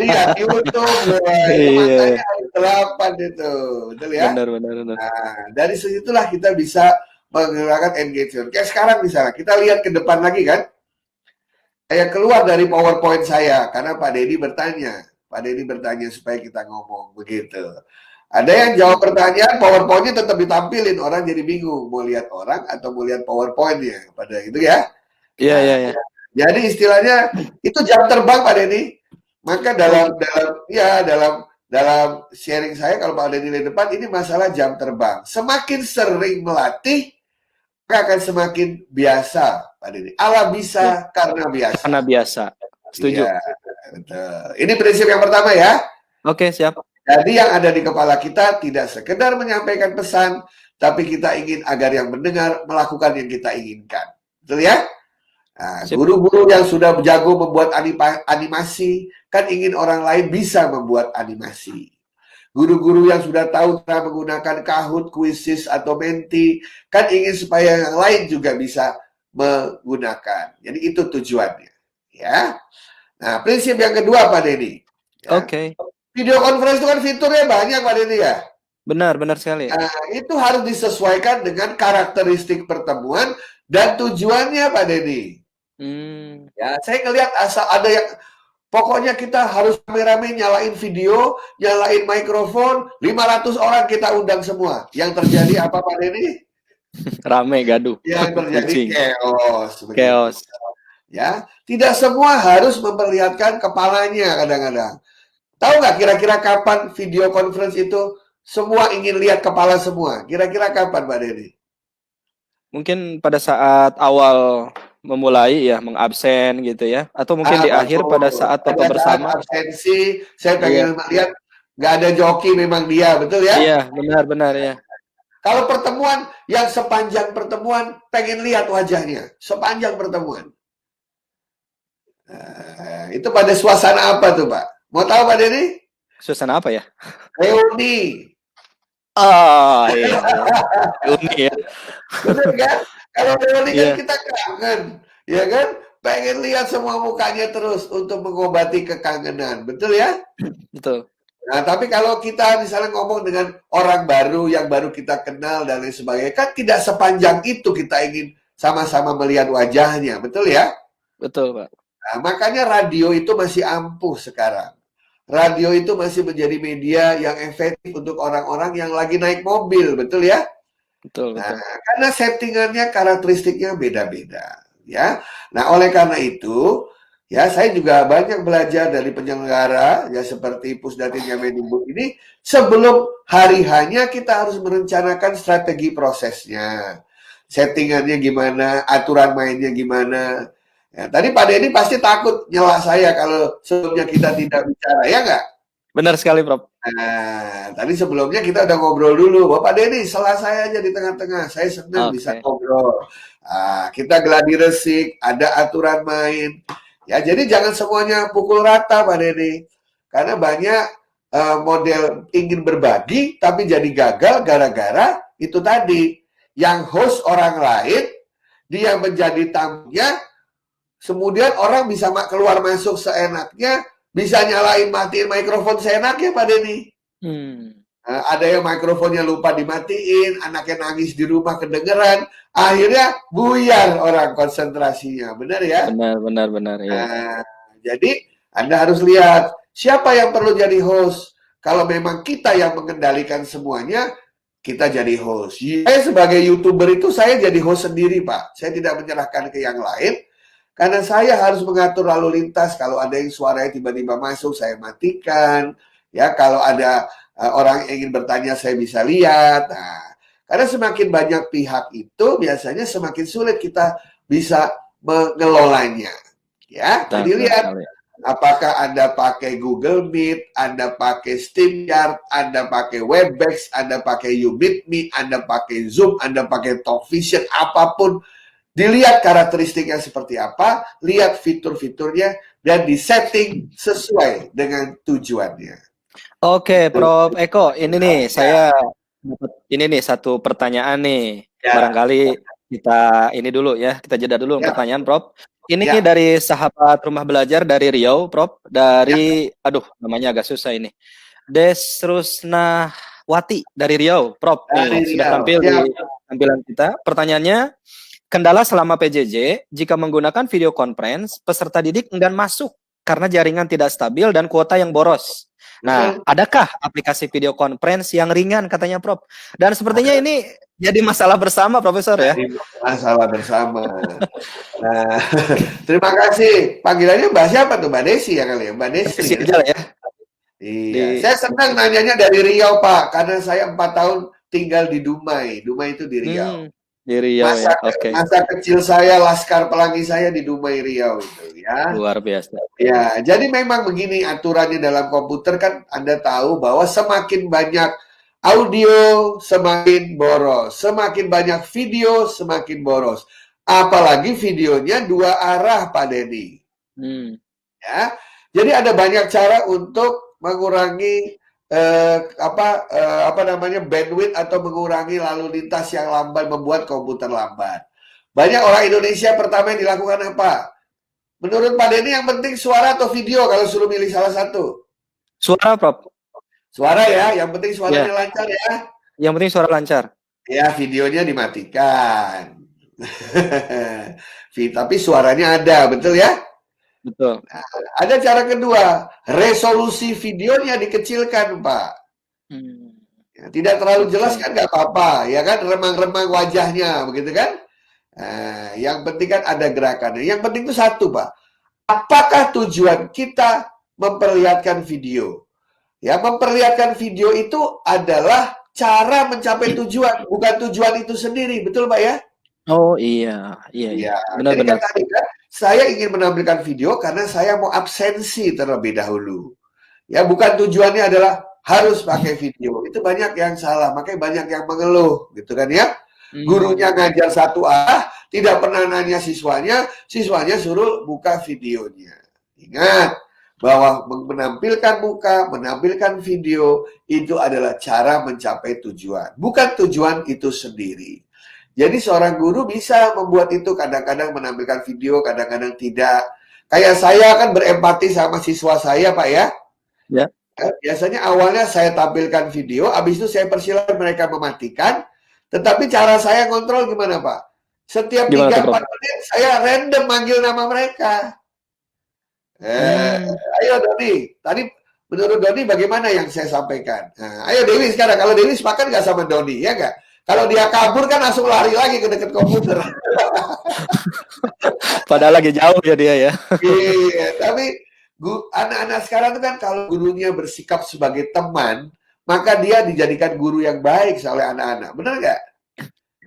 Lihat YouTube, matanya harus 8 itu. Betul ya? Benar. Nah, dari situlah kita bisa menggerakkan engagement. Kayak sekarang misalnya, kita lihat ke depan lagi kan. Saya keluar dari PowerPoint saya karena Pak Denny bertanya. Pak Denny bertanya supaya kita ngomong begitu. Ada yang jawab pertanyaan, PowerPoint-nya tetap ditampilin, orang jadi bingung mau lihat orang atau mau lihat PowerPoint-nya pada itu ya. Iya, iya, Nah, iya. jadi istilahnya itu jam terbang Pak Denny. Maka Oh dalam gitu. dalam ya dalam sharing saya kalau Pak Denny di depan ini masalah jam terbang. Semakin sering melatih, maka akan semakin biasa Pak Denny. Allah Iya. bisa karena biasa. Karena biasa. Setuju. Iya, betul. Ini prinsip yang pertama ya. Oke, siap. Jadi yang ada di kepala kita tidak sekedar menyampaikan pesan, tapi kita ingin agar yang mendengar melakukan yang kita inginkan. Betul ya? Nah, Sip. guru-guru yang sudah jago membuat animasi, kan ingin orang lain bisa membuat animasi. Guru-guru yang sudah tahu cara menggunakan Kahoot, Quizzes, atau Menti, kan ingin supaya yang lain juga bisa menggunakan. Jadi itu tujuannya. Ya. Nah, prinsip yang kedua Pak Denny. Ya. Oke. Video conference itu kan fiturnya banyak Pak Denny ya. Benar, benar sekali. Nah, itu harus disesuaikan dengan karakteristik pertemuan dan tujuannya Pak Denny. Ya, saya ngelihat asal ada yang pokoknya kita harus rame-rame nyalain video, nyalain mikrofon, 500 orang kita undang semua. Yang terjadi apa Pak Denny? Rame, gaduh. Yang terjadi Kucing. chaos. Chaos. Ya, tidak semua harus memperlihatkan kepalanya kadang-kadang. Tahu nggak kira-kira kapan video conference itu semua ingin lihat kepala semua? Kira-kira kapan Pak Denny? Mungkin pada saat awal memulai ya, mengabsen gitu ya. Atau mungkin di akhir pada saat foto bersama. Absensi, saya pengen lihat nggak ada joki memang dia, betul ya? Iya, benar-benar ya. Kalau pertemuan yang sepanjang pertemuan pengen lihat wajahnya, sepanjang pertemuan. Itu pada suasana apa tuh Pak? Mau tahu Pak Denny? Suasana apa ya? Reuni. Oh iya, reuni ya. Betul kan? Kalau reuni kan Iya. kita kangen, ya kan? Pengen lihat semua mukanya terus untuk mengobati kekangenan, betul ya? Betul. Nah, tapi kalau kita misalnya ngomong dengan orang baru yang baru kita kenal dan lain sebagainya, kan tidak sepanjang itu kita ingin sama-sama melihat wajahnya, betul ya? Betul, Pak. Nah, makanya radio itu masih ampuh sekarang. Radio itu masih menjadi media yang efektif untuk orang-orang yang lagi naik mobil, betul ya? Betul, Nah, betul. karena settingannya, karakteristiknya beda-beda, ya. Nah, oleh karena itu, ya saya juga banyak belajar dari penyelenggara, ya seperti Pusdatin Kemendikbud ini, sebelum hari hanya kita harus merencanakan strategi prosesnya, settingannya gimana, aturan mainnya gimana. Ya, tadi Pak Denny pasti takut nyela saya kalau sebelumnya kita tidak bicara, ya nggak? Benar sekali, Prof. Nah, tadi sebelumnya kita udah ngobrol dulu. Bapak Denny, salah saya aja di tengah-tengah. Saya senang bisa ngobrol. Kita gladi resik, ada aturan main. Ya, jadi jangan semuanya pukul rata, Pak Denny. Karena banyak model ingin berbagi, tapi jadi gagal gara-gara itu tadi. Yang host orang lain, dia menjadi tamunya, kemudian orang bisa keluar masuk seenaknya, bisa nyalain matiin mikrofon seenaknya Pak Denny. Ada yang mikrofonnya lupa dimatiin, anaknya nangis di rumah kedengeran, akhirnya buyar orang konsentrasinya, benar ya? Benar ya. Jadi Anda harus lihat siapa yang perlu jadi host. Kalau memang kita yang mengendalikan semuanya, kita jadi host. Saya sebagai YouTuber itu saya jadi host sendiri Pak. Saya tidak menyerahkan ke yang lain. Karena saya harus mengatur lalu lintas. Kalau ada yang suaranya tiba-tiba masuk, saya matikan. Ya, kalau ada orang yang ingin bertanya, saya bisa lihat. Nah, karena semakin banyak pihak itu, biasanya semakin sulit kita bisa mengelolanya. Ya, jadi lihat. Apakah Anda pakai Google Meet, Anda pakai StreamYard, Anda pakai Webex, Anda pakai YouMeetMe, Anda pakai Zoom, Anda pakai Talkvision, apapun. Dilihat karakteristiknya seperti apa, lihat fitur-fiturnya, dan disetting sesuai dengan tujuannya. Oke, Prof. Eko, ini nih saya ini nih satu pertanyaan nih. Barangkali kita ini dulu ya, kita jeda dulu pertanyaan, Prof. Ini dari sahabat rumah belajar dari Riau, Prof. Dari, aduh, namanya agak susah ini. Desrusnawati dari Riau, Prof. Nih, sudah tampil di tampilan kita. Pertanyaannya, kendala selama PJJ, jika menggunakan video conference, peserta didik enggan masuk karena jaringan tidak stabil dan kuota yang boros. Nah, Betul. adakah aplikasi video conference yang ringan katanya Prof? Dan sepertinya ini jadi masalah bersama Profesor ya. Jadi masalah bersama. Nah, terima kasih. Panggilannya Mbak siapa tuh? Mbak Desi ya kali ya? Mbak Desi Desi ya? aja lah ya. Iya, Di saya senang nanyanya dari Riau Pak, karena saya 4 tahun tinggal di Dumai. Dumai itu di Riau. di Riau Masa ya. Oke. masa kecil saya, laskar pelangi saya di Dumai Riau itu ya. Luar biasa. Ya, jadi memang begini aturannya dalam komputer kan Anda tahu bahwa semakin banyak audio semakin boros, semakin banyak video semakin boros. Apalagi videonya dua arah Pak Denny. Hmm. Ya. Jadi ada banyak cara untuk mengurangi apa namanya bandwidth atau mengurangi lalu lintas yang lambat, membuat komputer lambat. Banyak orang Indonesia pertama yang dilakukan apa? Menurut Pak Denny yang penting suara atau video kalau suruh milih salah satu? Suara Prof. Suara ya, yang penting Ya, suaranya lancar ya. yang penting suara lancar. Ya, videonya dimatikan. Tapi suaranya ada, betul ya? Betul. Ada cara kedua, resolusi videonya dikecilkan, Pak. Hmm. Ya, tidak terlalu jelas Oke. kan nggak apa-apa, ya kan remang-remang wajahnya, begitu kan? Yang penting kan ada gerakannya. Yang penting itu satu, Pak. Apakah tujuan kita memperlihatkan video? Ya, memperlihatkan video itu adalah cara mencapai tujuan, bukan tujuan itu sendiri, betul, Pak ya? Oh iya, iya, iya. Iya, jadi kan Benar-benar. tadi kan saya ingin menampilkan video karena saya mau absensi terlebih dahulu. Ya, bukan tujuannya adalah harus pakai video. Itu banyak yang salah, makanya banyak yang mengeluh, gitu kan ya. Gurunya Hmm. ngajar satu arah, tidak pernah nanya siswanya, siswanya suruh buka videonya. Ingat bahwa menampilkan muka, menampilkan video itu adalah cara mencapai tujuan, bukan tujuan itu sendiri. Jadi seorang guru bisa membuat itu, kadang-kadang menampilkan video, kadang-kadang tidak. Kayak saya kan berempati sama siswa saya, Pak ya. Ya. Biasanya awalnya saya tampilkan video, habis itu saya persilahkan mereka mematikan. Tetapi cara saya kontrol gimana, Pak? Setiap Gimana tuh, Prof? 3-4 menit saya random manggil nama mereka. Eh, Hmm. ayo Doni, tadi menurut Doni bagaimana yang saya sampaikan? Nah, ayo Dewi sekarang, kalau Dewi sepakat nggak sama Doni, ya nggak? Kalau dia kabur kan langsung lari lagi ke dekat komputer. Padahal lagi jauh ya dia ya. Iya, tapi anak-anak sekarang itu kan kalau gurunya bersikap sebagai teman, maka dia dijadikan guru yang baik oleh anak-anak. Benar nggak?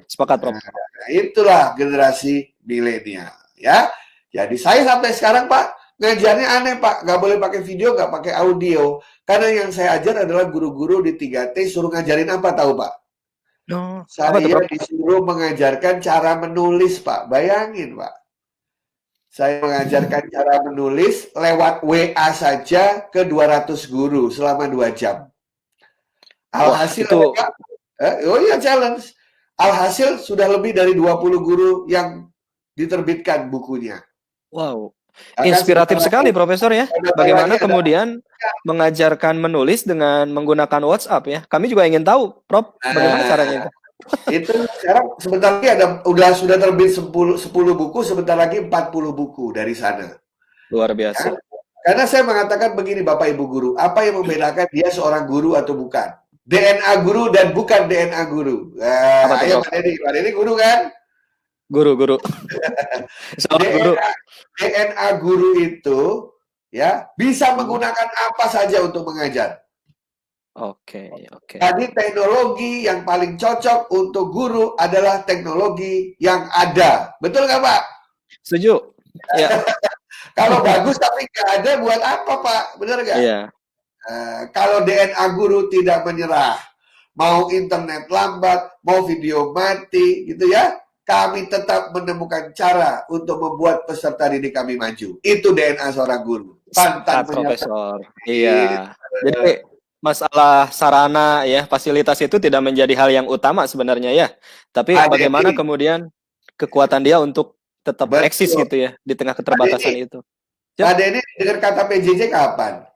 Sepakat, Prof. Nah, itulah generasi milenial, ya. Jadi saya sampai sekarang Pak ngajarnya aneh Pak, nggak boleh pakai video, nggak pakai audio. Karena yang saya ajar adalah guru-guru di 3T suruh ngajarin apa tahu Pak? Oh, apa tuh, Saya Prof? disuruh mengajarkan cara menulis Pak. Bayangin Pak. Saya mengajarkan cara menulis lewat WA saja ke 200 guru selama 2 jam. Wah, Alhasil itu mereka, oh iya challenge. Alhasil sudah lebih dari 20 guru yang diterbitkan bukunya. wow. Ya kan Inspiratif sebentar sekali, lagi, Profesor ya. sebentar lagi Bagaimana ada. kemudian mengajarkan menulis dengan menggunakan WhatsApp ya. Kami juga ingin tahu, Prof, bagaimana caranya itu? Itu sekarang sebentar lagi sudah terbit 10 buku, sebentar lagi 40 buku dari sana. Luar Ya. biasa. Karena saya mengatakan begini Bapak Ibu guru, apa yang membedakan dia seorang guru atau bukan? DNA guru dan bukan DNA guru. Apa tuh, Ayo Prof? Pak Denny guru kan? Guru. Seorang guru. DNA guru itu ya bisa menggunakan apa saja untuk mengajar. Oke. Jadi teknologi yang paling cocok untuk guru adalah teknologi yang ada. Betul nggak Pak? Setuju. Ya. Kalau bagus tapi nggak ada, buat apa Pak? Benar nggak? Iya. Kalau DNA guru tidak menyerah, mau internet lambat, mau video mati, gitu ya, kami tetap menemukan cara untuk membuat peserta didik kami maju. Itu DNA seorang guru. Pantang Sepakat, menyerah. Profesor. Iya. Jadi masalah sarana ya, fasilitas itu tidak menjadi hal yang utama sebenarnya ya. Tapi Pak bagaimana Denny, kemudian kekuatan dia untuk tetap eksis betul. gitu ya di tengah keterbatasan itu. Pak Denny dengar kata PJJ kapan?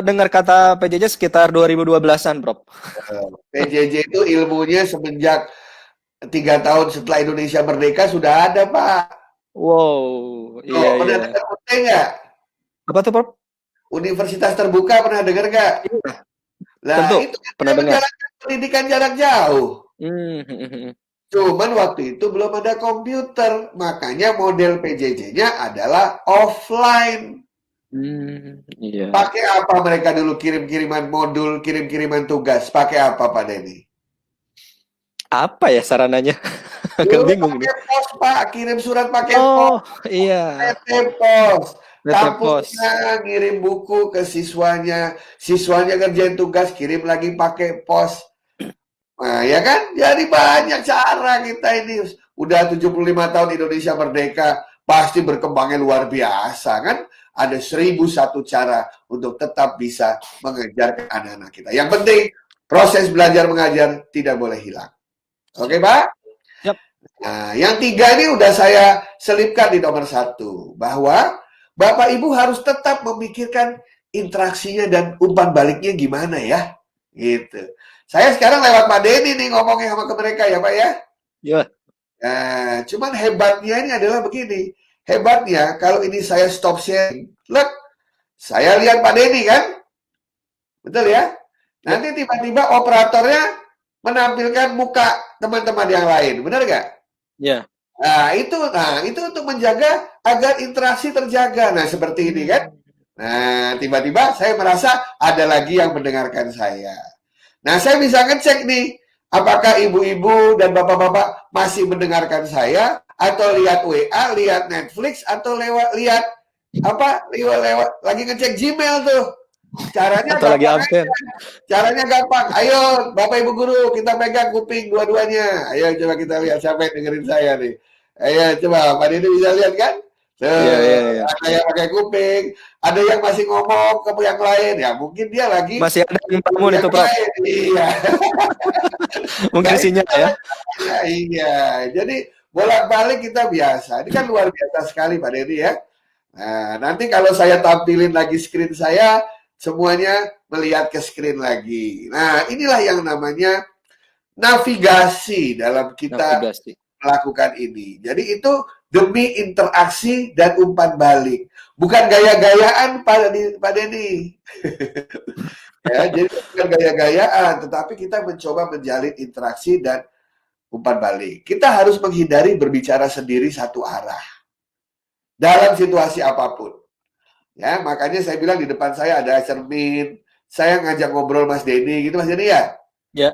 Dengar kata PJJ sekitar 2012-an, Prof. PJJ itu ilmunya semenjak 3 tahun setelah Indonesia merdeka sudah ada, Pak. Wow, Oh, iya. pernah dengar UT nggak? Apa tuh, Prof? Universitas terbuka pernah dengar nggak? Iya, Lah tentu itu kan dia pernah dengar. menjalankan pendidikan jarak jauh. Hmm. Cuman waktu itu belum ada komputer, makanya model PJJ-nya adalah offline. Iya. Pakai apa mereka dulu kirim-kiriman modul, kirim-kiriman tugas? Pakai apa Pak Denny? Apa ya sarananya? Agak Dulu bingung nih. pakai pos Pak, kirim surat pakai pos. Oh, iya. PT Pos. PT Kampusnya Pos. ngirim buku ke siswanya, siswanya kerjain tugas, kirim lagi pakai pos. Nah, ya kan? Jadi banyak cara kita ini. Udah 75 tahun Indonesia merdeka, pasti berkembangnya luar biasa kan? Ada 1001 cara untuk tetap bisa mengejar anak-anak kita. Yang penting, proses belajar mengajar tidak boleh hilang. Oke, Siap. Pak? Siap. Nah, yang tiga ini udah saya selipkan di nomor satu. Bahwa Bapak Ibu harus tetap memikirkan interaksinya dan umpan baliknya gimana ya. Gitu. Saya sekarang lewat Pak Denny nih ngomongnya sama ke mereka ya Pak ya. Ya. Nah, cuman hebatnya ini adalah begini. Hebatnya kalau ini saya stop sharing. Look, saya lihat Pak Denny kan. Betul ya? Ya. Nanti tiba-tiba operatornya menampilkan muka teman-teman yang lain. Benar nggak? Ya. Nah, itu untuk menjaga agar interaksi terjaga. Nah, seperti ini kan. Hmm. Nah, tiba-tiba saya merasa ada lagi yang mendengarkan saya. Nah, saya bisa ngecek nih, apakah ibu-ibu dan bapak-bapak masih mendengarkan saya atau lihat WA, lihat Netflix atau lewat lihat apa? Lewat lagi ngecek Gmail tuh. Caranya Atau lagi gampang aja. absen. Caranya gampang. Ayo, Bapak Ibu guru, kita pegang kuping dua-duanya. Ayo coba kita lihat siapa yang dengerin saya nih. Ayo coba, Pak Didi bisa lihat kan? Iya, iya, Tuh, iya. ada yang pakai kuping, ada yang masih ngomong ke yang lain. Ya mungkin dia lagi Masih ada yang bangun yang itu, Prof. lain. Iya. Mungkin Nah, itu sinyal ya. caranya. Iya. Jadi bolak-balik kita biasa. Ini kan luar biasa sekali Pak Dedi ya. Nah, nanti kalau saya tampilin lagi screen saya, semuanya melihat ke screen lagi. Nah, inilah yang namanya navigasi dalam kita Navigasi. melakukan ini. Jadi itu demi interaksi dan umpan balik. Bukan gaya-gayaan Pak Denny. Ya, jadi bukan gaya-gayaan, tetapi kita mencoba menjalin interaksi dan umpan balik. Kita harus menghindari berbicara sendiri satu arah dalam situasi apapun. Ya, makanya saya bilang di depan saya ada cermin. Saya ngajak ngobrol Mas Denny gitu, Mas Denny ya. Ya.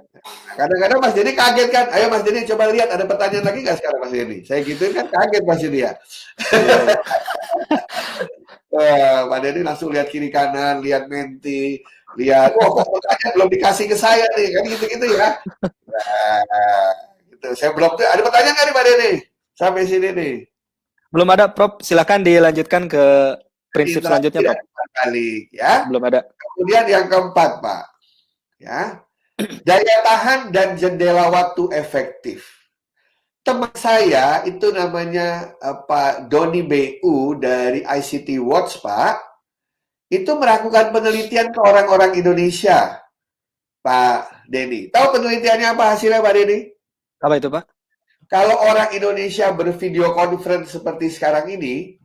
Kadang-kadang Mas Denny kaget kan. Ayo Mas Denny coba lihat ada pertanyaan lagi nggak sekarang Mas Denny? Saya gituin kan kaget Mas Denny ya. Iya, iya. Pak Denny langsung lihat kiri kanan, lihat menti, lihat, oh kok pertanyaan belum dikasih ke saya nih, kan gitu-gitu ya. Nah, gitu. Saya belum tuh. Ada pertanyaan nggak nih Pak Denny? Sampai sini nih. Belum ada, Prof. Silakan dilanjutkan ke prinsip Interaksi selanjutnya, dan Prof. umpan balik ya. Belum ada. Kemudian yang keempat Pak, ya daya tahan dan jendela waktu efektif. Teman saya itu namanya Pak Doni BU dari ICT Watch Pak, itu melakukan penelitian ke orang-orang Indonesia, Pak Denny. Tahu penelitiannya apa hasilnya Pak Denny? Apa itu, Pak? Kalau orang Indonesia bervideo conference seperti sekarang ini,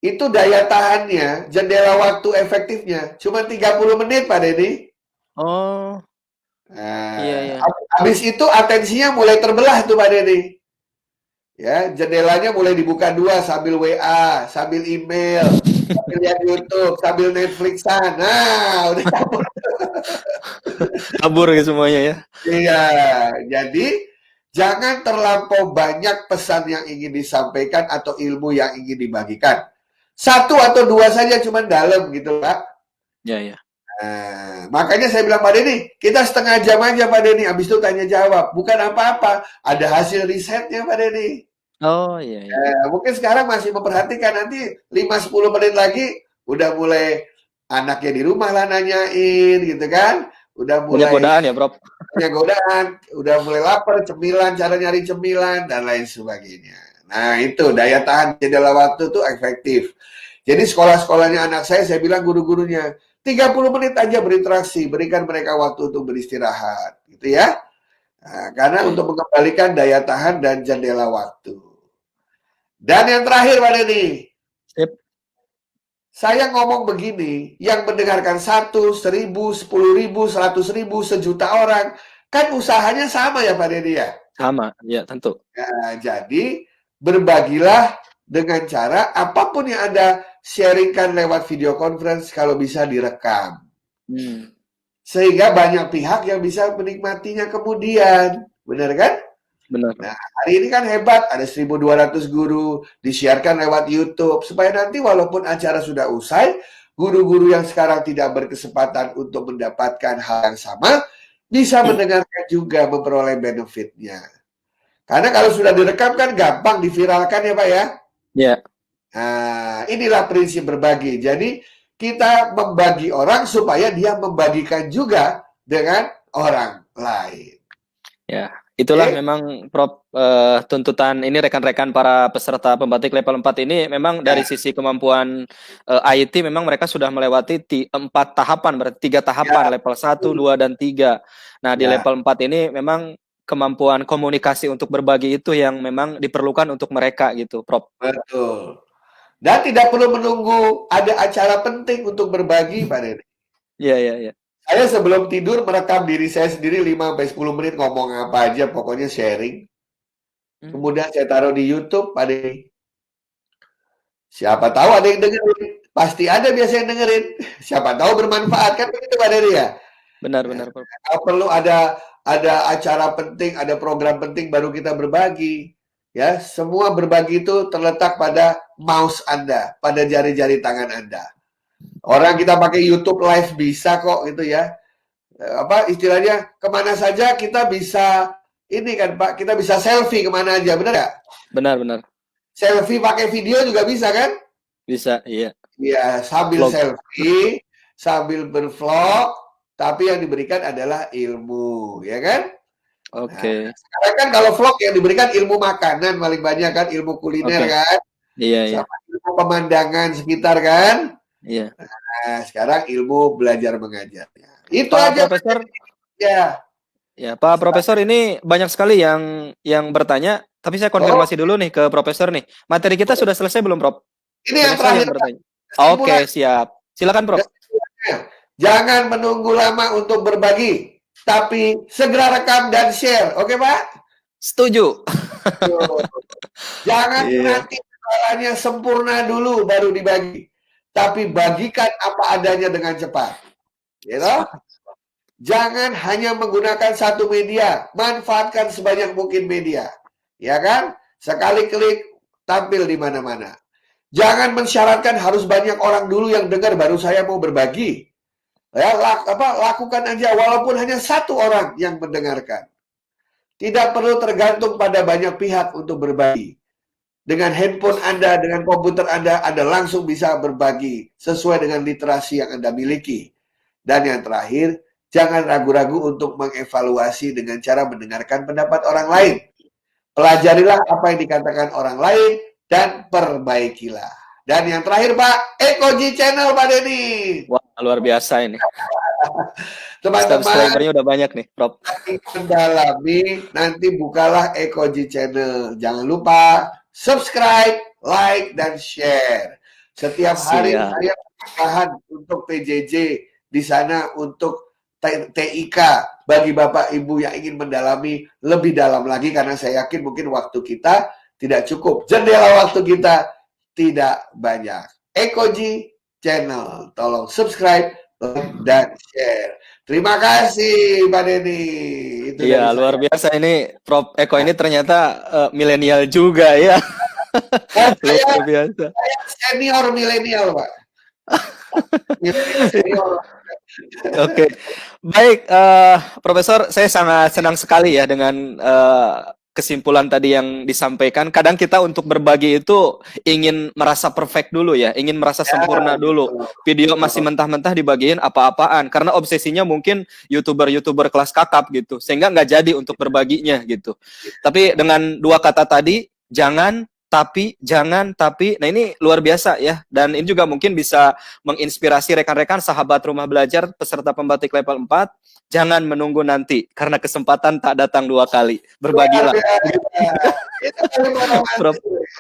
itu daya tahannya, jendela waktu efektifnya cuma 30 menit Pak Denny. Oh, iya, Nah, iya. habis itu atensinya mulai terbelah tuh Pak Denny. Ya, jendelanya mulai dibuka dua sambil WA, sambil email, sambil lihat YouTube, sambil Netflixan. Nah, udah kabur. Kabur gitu semuanya ya. Iya, jadi jangan terlampau banyak pesan yang ingin disampaikan atau ilmu yang ingin dibagikan. Satu atau dua saja cuman dalam gitu, Pak. Ya, ya. Nah, makanya saya bilang Pak Denny, kita setengah jam aja Pak Denny, habis itu tanya jawab. Bukan apa-apa, ada hasil risetnya Pak Denny. Oh, iya, iya. Mungkin sekarang masih memperhatikan, nanti 5-10 menit lagi udah mulai anaknya di rumah lah nanyain gitu kan. Udah Banyak mulai godaan ya, Prof. punya godaan, udah mulai lapar, cemilan, cara nyari cemilan dan lain sebagainya. Nah, itu daya tahan jendela waktu itu efektif. Jadi sekolah-sekolahnya anak saya bilang guru-gurunya 30 menit aja berinteraksi, berikan mereka waktu untuk beristirahat, gitu ya. Nah, karena Oke. untuk mengembalikan daya tahan dan jendela waktu. Dan yang terakhir Pak Denny, Sip. Saya ngomong begini, yang mendengarkan 1, 1000, 10.000, 100.000, sejuta orang, kan usahanya sama ya Pak Deddy ya? Sama, ya tentu. Nah, jadi berbagilah dengan cara apapun yang Anda sharingkan lewat video conference kalau bisa direkam. Hmm, Sehingga banyak pihak yang bisa menikmatinya kemudian. Benar kan? benar. Nah, hari ini kan hebat, ada 1.200 guru, disiarkan lewat YouTube, supaya nanti walaupun acara sudah usai, guru-guru yang sekarang tidak berkesempatan untuk mendapatkan hal yang sama, bisa mendengarkan juga memperoleh benefitnya. Karena kalau sudah direkam kan gampang diviralkan ya Pak ya. Ya, Nah, inilah prinsip berbagi. Jadi kita membagi orang supaya dia membagikan juga dengan orang lain. ya. Itulah Oke? memang Prof, tuntutan ini rekan-rekan para peserta pembatik level 4 ini memang dari Ya, sisi kemampuan IT memang mereka sudah melewati 4 tahapan, berarti 3 tahapan, ya, level 1, 2, dan 3. Nah, di ya, level 4 ini memang kemampuan komunikasi untuk berbagi itu yang memang diperlukan untuk mereka gitu, Prof. betul. Dan tidak perlu menunggu ada acara penting untuk berbagi, Pak Dede. Iya, iya, iya. Saya sebelum tidur merekam diri saya sendiri 5 sampai 10 menit ngomong apa aja, pokoknya sharing. Hmm, Kemudian saya taruh di YouTube, Pak Dede. Siapa tahu ada yang dengerin. Pasti ada biasa yang dengerin. Siapa tahu bermanfaat kan begitu Pak Dede ya. benar, Nah, benar, Prof. kalau perlu ada acara penting, ada program penting baru kita berbagi. Ya, semua berbagi itu terletak pada mouse Anda, pada jari-jari tangan Anda. Orang kita pakai YouTube live bisa kok gitu ya. Apa istilahnya kemana saja kita bisa ini kan Pak, kita bisa selfie kemana aja, benar nggak? Benar, benar. Selfie pakai video juga bisa kan? Bisa, iya. Ya, sambil Vlog. selfie, sambil bervlog, tapi yang diberikan adalah ilmu, ya kan? Nah, Oke. sekarang kan kalau vlog yang diberikan ilmu makanan paling banyak kan, ilmu kuliner Oke. kan, Iya, iya. sama ilmu pemandangan sekitar kan. Iya. Nah, sekarang ilmu belajar mengajarnya. Itu Pak aja Pak. Profesor, Ya. ya, Pak Profesor ini banyak sekali yang bertanya, tapi saya Oh, konfirmasi dulu nih ke Profesor nih. Materi kita sudah selesai belum, Prof? ini yang Banyak sekali terakhir yang Pak, bertanya. Oke, kesimpulan. siap. Silakan, Prof. Kesimpulannya, jangan menunggu lama untuk berbagi, tapi segera rekam dan share. Oke, Pak? Setuju. Tuh. Jangan Iya. nanti caranya sempurna dulu baru dibagi. Tapi bagikan apa adanya dengan cepat. Gitu? Sepakat. Jangan hanya menggunakan satu media, manfaatkan sebanyak mungkin media. Ya kan? Sekali klik tampil di mana-mana. Jangan mensyaratkan harus banyak orang dulu yang dengar baru saya mau berbagi. Ya, lakukan aja walaupun hanya satu orang yang mendengarkan. Tidak perlu tergantung pada banyak pihak untuk berbagi. Dengan handphone Anda, dengan komputer Anda langsung bisa berbagi sesuai dengan literasi yang Anda miliki. Dan yang terakhir, jangan ragu-ragu untuk mengevaluasi dengan cara mendengarkan pendapat orang lain. Pelajarilah apa yang dikatakan orang lain dan perbaikilah. Dan yang terakhir Pak, Ekoji Channel Pak Denny. Wah, luar biasa ini. Teman-teman, Subscribernya udah banyak nih, Prof. mendalami, nanti bukalah Ekoji Channel. Jangan lupa subscribe, like, dan share. Setiap hari Siap. saya bahan untuk PJJ di sana untuk TIK bagi Bapak Ibu yang ingin mendalami lebih dalam lagi karena saya yakin mungkin waktu kita tidak cukup. Jendela waktu kita tidak banyak. Ekoji Channel. Tolong subscribe, like, dan share. Terima kasih Pak Denny. Itu dari Iya, luar saya. biasa ini Prof Eko ini ternyata milenial juga ya. Dan Luar biasa. saya senior milenial Pak. Milenial senior. Oke, baik, Profesor, saya sangat senang sekali ya dengan kesimpulan tadi yang disampaikan. Kadang kita untuk berbagi itu ingin merasa perfect dulu ya, ingin merasa Ya, sempurna dulu. betul, Video masih betul. mentah-mentah dibagiin apa-apaan, karena obsesinya mungkin youtuber kelas kakap gitu, sehingga nggak jadi untuk berbaginya gitu. Tapi dengan dua kata tadi, jangan, tapi, jangan, tapi, nah ini luar biasa ya, dan ini juga mungkin bisa menginspirasi rekan-rekan sahabat rumah belajar peserta pembatik level 4. Jangan menunggu nanti karena kesempatan tak datang dua kali. Luar Berbagilah. biasa. Itu paling Prof. romantis.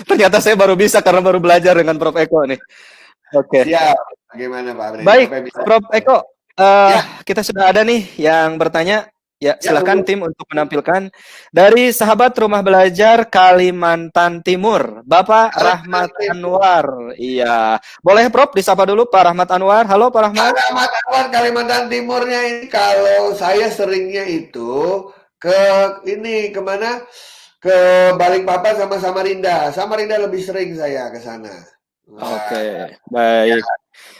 Ternyata saya baru bisa karena baru belajar dengan Prof Eko nih. Oke. Siap. Bagaimana Pak Brino? Baik, Apa yang bisa? Prof Eko, Ya, kita sudah ada nih yang bertanya. Ya, ya silakan tunggu. tim untuk menampilkan dari sahabat Rumah Belajar Kalimantan Timur, Bapak Rahmat Anwar. Iya, boleh Prof disapa dulu Pak Rahmat Anwar. Halo Pak Rahmat. Rahmat Anwar Kalimantan Timurnya ini kalau saya seringnya itu ke ini kemana? Ke Balikpapan sama Samarinda. Samarinda lebih sering saya ke sana. Wah, Oke, baik.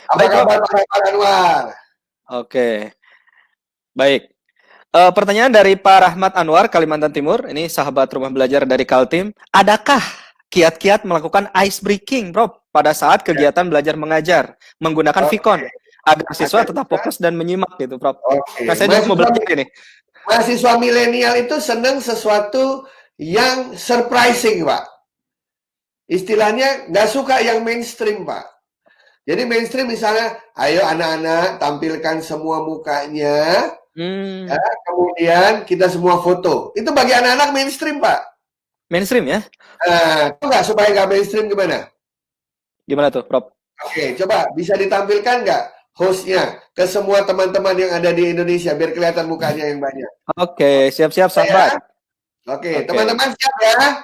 apa Baik, Prof. kabar Pak Rahmat Anwar? Oke, baik. Pertanyaan dari Pak Rahmat Anwar, Kalimantan Timur. Ini sahabat Rumah Belajar dari Kaltim. Adakah kiat-kiat melakukan ice breaking, Prof, pada saat kegiatan belajar mengajar menggunakan Oke, Vicon agar siswa ada tetap juga. fokus dan menyimak gitu, Prof? Oke, Nah, saya juga mau belajar ini. mahasiswa milenial itu senang sesuatu yang surprising, Pak. Istilahnya nggak suka yang mainstream, Pak. Jadi mainstream misalnya, ayo anak-anak tampilkan semua mukanya, Hmm, ya, kemudian kita semua foto. Itu bagi anak-anak mainstream, Pak. mainstream ya? Nah, itu nggak supaya nggak mainstream gimana? Gimana tuh, Prof? Oke, coba bisa ditampilkan nggak hostnya ke semua teman-teman yang ada di Indonesia biar kelihatan mukanya yang banyak. Oke, siap-siap sahabat. Ya, oke, Oke, teman-teman siap ya? Ayo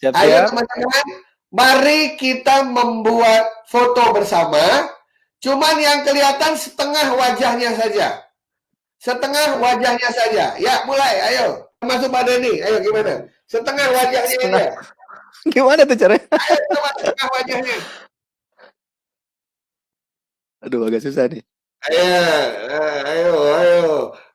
siap-siap. teman-teman, mari kita membuat foto bersama. Cuman yang kelihatan setengah wajahnya saja. Setengah wajahnya saja. Ya, mulai. Ayo. Masuk Pak Denny. Ayo gimana? Setengah wajahnya Setengah. aja. Gimana tuh caranya? Ayo teman setengah wajahnya. Aduh, agak susah nih. Ayo.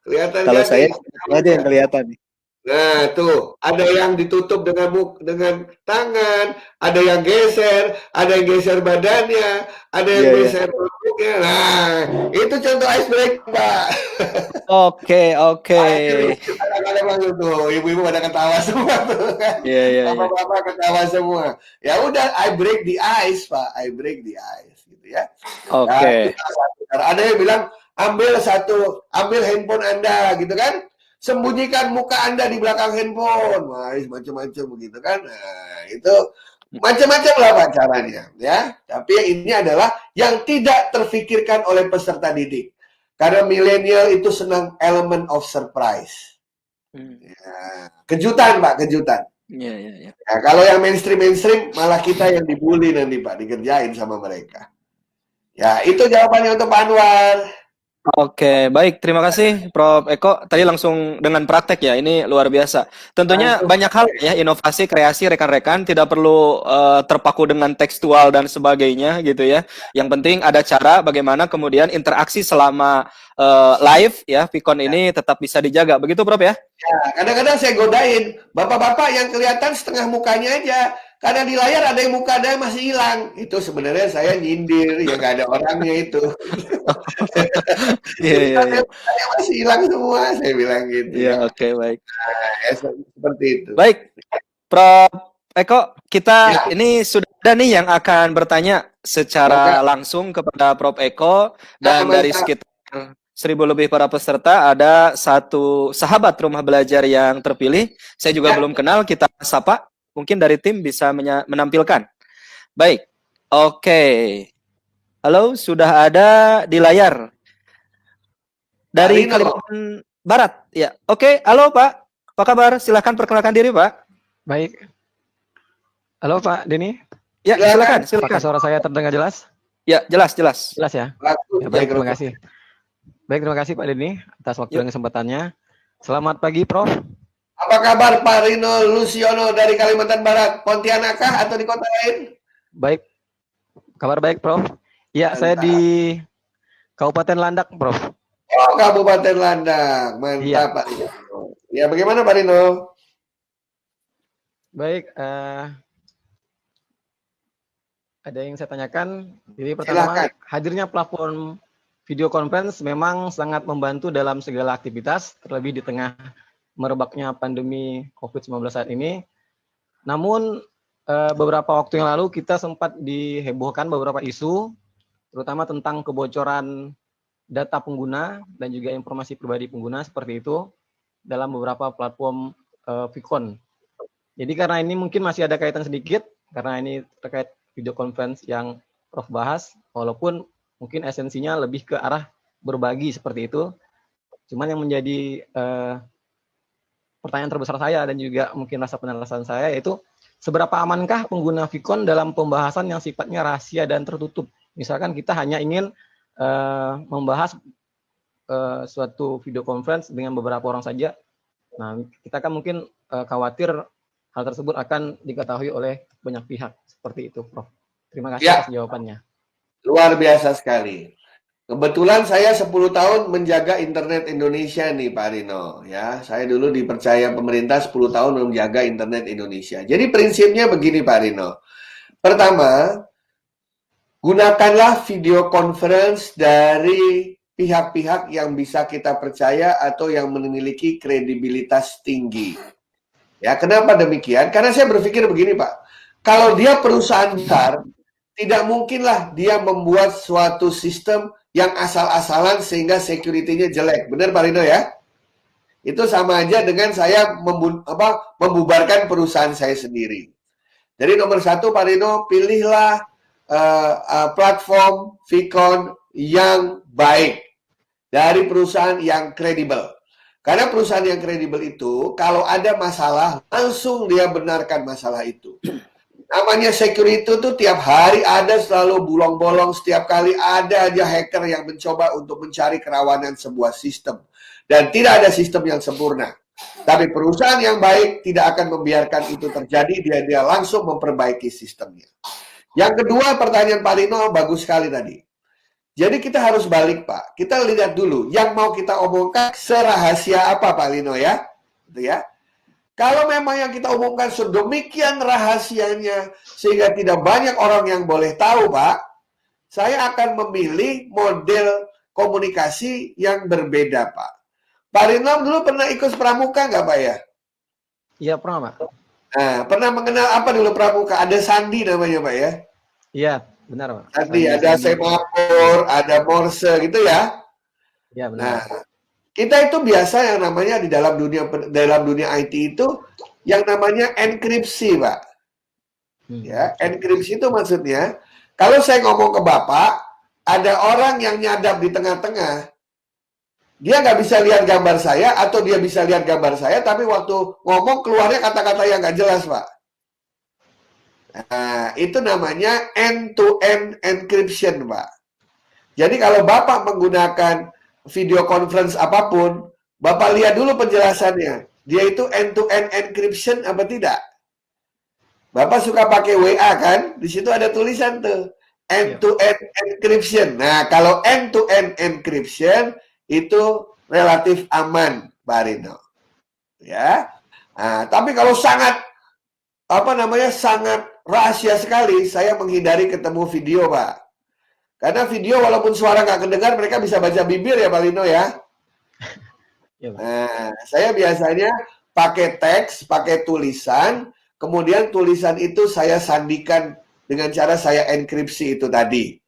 Kelihatan Kalau kan saya, nih? ini aja yang kelihatan nih. Nah, tuh, ada yang ditutup dengan tangan, ada yang geser badannya, ada yang Iya, iya. geser perutnya. Nah, itu contoh ice break, Pak. Oke, oke. Akhirnya kadang-kadang langsung tuh, ibu-ibu pada ketawa semua tuh kan. Iya, iya, iya. Bapak-bapak ketawa semua. Ya udah, I break the ice, Pak. I break the ice, gitu ya. Nah, itu Oke. salah satu cara. Ada yang bilang, ambil handphone Anda, gitu kan. Sembunyikan muka Anda di belakang handphone. Wah, macam-macam begitu kan. Nah, itu macam-macam lah Pak caranya. Ya. Tapi yang ini adalah yang tidak terfikirkan oleh peserta didik. Karena milenial itu senang element of surprise. Ya. Kejutan Pak, kejutan. Iya, iya, iya. Ya, kalau yang mainstream malah kita yang dibully nanti Pak, dikerjain sama mereka. Ya, itu jawabannya untuk Pak Anwar. Oke, baik. Terima kasih, Prof. Eko. Tadi langsung dengan praktek ya, ini luar biasa. Tentunya Langsung. banyak hal ya, inovasi, kreasi rekan-rekan. Tidak perlu terpaku dengan tekstual dan sebagainya gitu ya. Yang penting ada cara bagaimana kemudian interaksi selama live ya, Vicon ini tetap bisa dijaga. Begitu, Prof ya? Ya, kadang-kadang saya godain. Bapak-bapak yang kelihatan setengah mukanya aja. Karena di layar ada yang muka ada yang masih hilang. Itu sebenarnya saya nyindir, ya nggak ada orangnya itu. Iya, Jadi iya, ada iya. yang masih hilang semua, saya bilang gitu Iya, ya. oke, baik. Nah, ya, seperti itu. Baik, Prof. Eko, kita Ya, ini sudah ada nih yang akan bertanya maka secara langsung kepada Prof. Eko, dan dari mantap. sekitar 1.000 lebih para peserta ada satu sahabat Rumah Belajar yang terpilih. Saya juga Ya, belum kenal, kita sapa. Mungkin dari tim bisa menampilkan. Baik, oke. Halo, sudah ada di layar Pak dari Rino. Kalimantan Barat. Ya, oke. Halo Pak, apa kabar? Silahkan perkenalkan diri Pak. Baik. Halo Pak Denny. Ya, Silakan. silakan. Apakah suara saya terdengar jelas? Ya, jelas. Jelas ya? Bagus, Ya, baik, terima mikrofon. kasih. Baik, terima kasih Pak Denny atas waktu Yuk. dan kesempatannya. Selamat pagi, Prof. Apa kabar Pak Rino Lusiono dari Kalimantan Barat? Pontianak kah atau di kota lain? Baik. Kabar baik, Prof. Ya, saya Mantap. di Kabupaten Landak, Prof. Oh, Kabupaten Landak. Mantap, Iya. Pak Rino. Ya, bagaimana Pak Rino? Baik, ada yang saya tanyakan. Jadi pertama, Silakan. hadirnya platform video conference memang sangat membantu dalam segala aktivitas, terlebih di tengah merebaknya pandemi COVID-19 saat ini. Namun beberapa waktu yang lalu kita sempat dihebohkan beberapa isu, terutama tentang kebocoran data pengguna dan juga informasi pribadi pengguna seperti itu dalam beberapa platform Vicon. Jadi karena ini mungkin masih ada kaitan sedikit, karena ini terkait video conference yang Prof bahas, walaupun mungkin esensinya lebih ke arah berbagi seperti itu. Cuman yang menjadi pertanyaan terbesar saya dan juga mungkin rasa penasaran saya yaitu seberapa amankah pengguna Vicon dalam pembahasan yang sifatnya rahasia dan tertutup? Misalkan kita hanya ingin membahas suatu video conference dengan beberapa orang saja. Nah, kita kan mungkin khawatir hal tersebut akan diketahui oleh banyak pihak. Seperti itu, Prof. Terima kasih Ya. atas jawabannya. Luar biasa sekali. Kebetulan saya 10 tahun menjaga internet Indonesia nih Pak Rino. Ya, saya dulu dipercaya pemerintah 10 tahun menjaga internet Indonesia. Jadi prinsipnya begini Pak Rino. Pertama, gunakanlah video conference dari pihak-pihak yang bisa kita percaya atau yang memiliki kredibilitas tinggi. Ya, kenapa demikian? Karena saya berpikir begini, Pak. Kalau dia perusahaan besar, tidak mungkinlah dia membuat suatu sistem yang asal-asalan sehingga security-nya jelek. Benar, Pak Rino ya? Itu sama aja dengan saya membubarkan perusahaan saya sendiri. Jadi nomor satu, Pak Rino, pilihlah platform Vicon yang baik dari perusahaan yang kredibel. Karena perusahaan yang kredibel itu, kalau ada masalah, langsung dia benarkan masalah itu. Namanya security itu tiap hari ada selalu bolong-bolong, setiap kali ada aja hacker yang mencoba untuk mencari kerawanan sebuah sistem. Dan tidak ada sistem yang sempurna. Tapi perusahaan yang baik tidak akan membiarkan itu terjadi, dia langsung memperbaiki sistemnya. Yang kedua, pertanyaan Pak Lino bagus sekali tadi. Jadi kita harus balik, Pak. Kita lihat dulu yang mau kita omongkan serahasia apa, Pak Lino ya. Gitu ya. Kalau memang yang kita omongkan sedemikian rahasianya sehingga tidak banyak orang yang boleh tahu, Pak, saya akan memilih model komunikasi yang berbeda, Pak. Pak Lino dulu pernah ikut pramuka nggak, Pak ya? Iya, pernah, Pak. Nah, pernah mengenal apa dulu pramuka? Ada sandi namanya, Pak ya? Iya, benar, Pak. Tadi ada semafor, ada morse gitu ya. Iya, benar. Nah, kita itu biasa yang namanya di dalam dunia IT itu yang namanya enkripsi, Pak. Ya, enkripsi itu maksudnya kalau saya ngomong ke Bapak, ada orang yang nyadap di tengah-tengah. Dia nggak bisa lihat gambar saya atau dia bisa lihat gambar saya, tapi waktu ngomong keluarnya kata-kata yang nggak jelas, Pak. Nah, itu namanya end-to-end encryption, Pak. Jadi kalau Bapak menggunakan video conference apapun, Bapak lihat dulu penjelasannya. Dia itu end-to-end encryption apa tidak? Bapak suka pakai WA kan? Di situ ada tulisan tuh. End-to-end encryption. Nah, kalau end-to-end encryption itu relatif aman, Pak Rino. Ya. Nah, tapi kalau sangat sangat rahasia sekali, saya menghindari ketemu video, Pak. Karena video walaupun suara nggak kedengar, mereka bisa baca bibir ya, Pak Lino ya. Nah, saya biasanya pakai teks, pakai tulisan, kemudian tulisan itu saya sandikan dengan cara saya enkripsi itu tadi.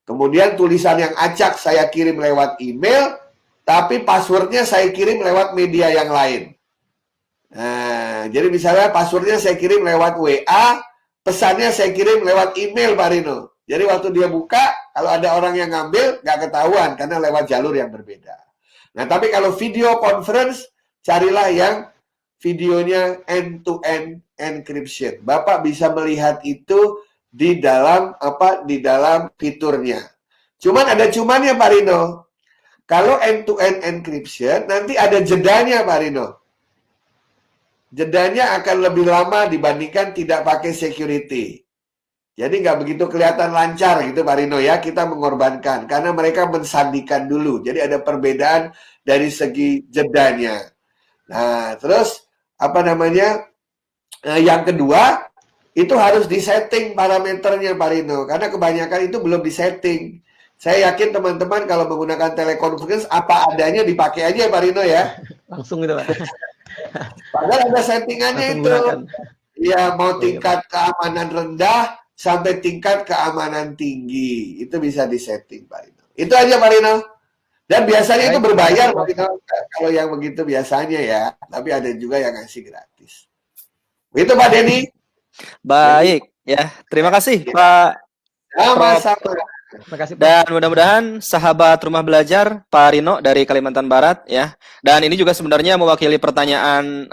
Kemudian tulisan yang acak saya kirim lewat email, tapi passwordnya saya kirim lewat media yang lain. Nah, jadi misalnya passwordnya saya kirim lewat WA, pesannya saya kirim lewat email, Pak Rino. Jadi waktu dia buka, kalau ada orang yang ngambil, nggak ketahuan karena lewat jalur yang berbeda. Nah, tapi kalau video conference, carilah yang videonya end-to-end encryption. Bapak bisa melihat itu di dalam fiturnya. Cuman ada cumannya, Pak Rino. Kalau end-to-end encryption, nanti ada jedanya, Pak Rino. Jedanya akan lebih lama dibandingkan tidak pakai security. Jadi nggak begitu kelihatan lancar gitu, Pak Rino ya. Kita mengorbankan karena mereka mensandikan dulu. Jadi ada perbedaan dari segi jedanya. Nah, terus yang kedua itu harus disetting parameternya, Pak Rino. Karena kebanyakan itu belum disetting. Saya yakin teman-teman kalau menggunakan teleconference apa adanya dipakai aja, Pak Rino ya. Langsung gitu, Pak. Padahal ada settingannya itu. Ya, mau tingkat keamanan rendah sampai tingkat keamanan tinggi. Itu bisa disetting, Pak Rino. Itu aja, Pak Rino. Dan biasanya itu Baik, berbayar terima kasih, Prof. kalau yang begitu biasanya ya. Tapi ada juga yang ngasih gratis. Itu Pak Denny. Baik, ya. Terima kasih Ya, Pak Prof. sama-sama. Terima kasih, Prof. Dan mudah-mudahan sahabat rumah belajar Pak Rino dari Kalimantan Barat ya. Dan ini juga sebenarnya mewakili pertanyaan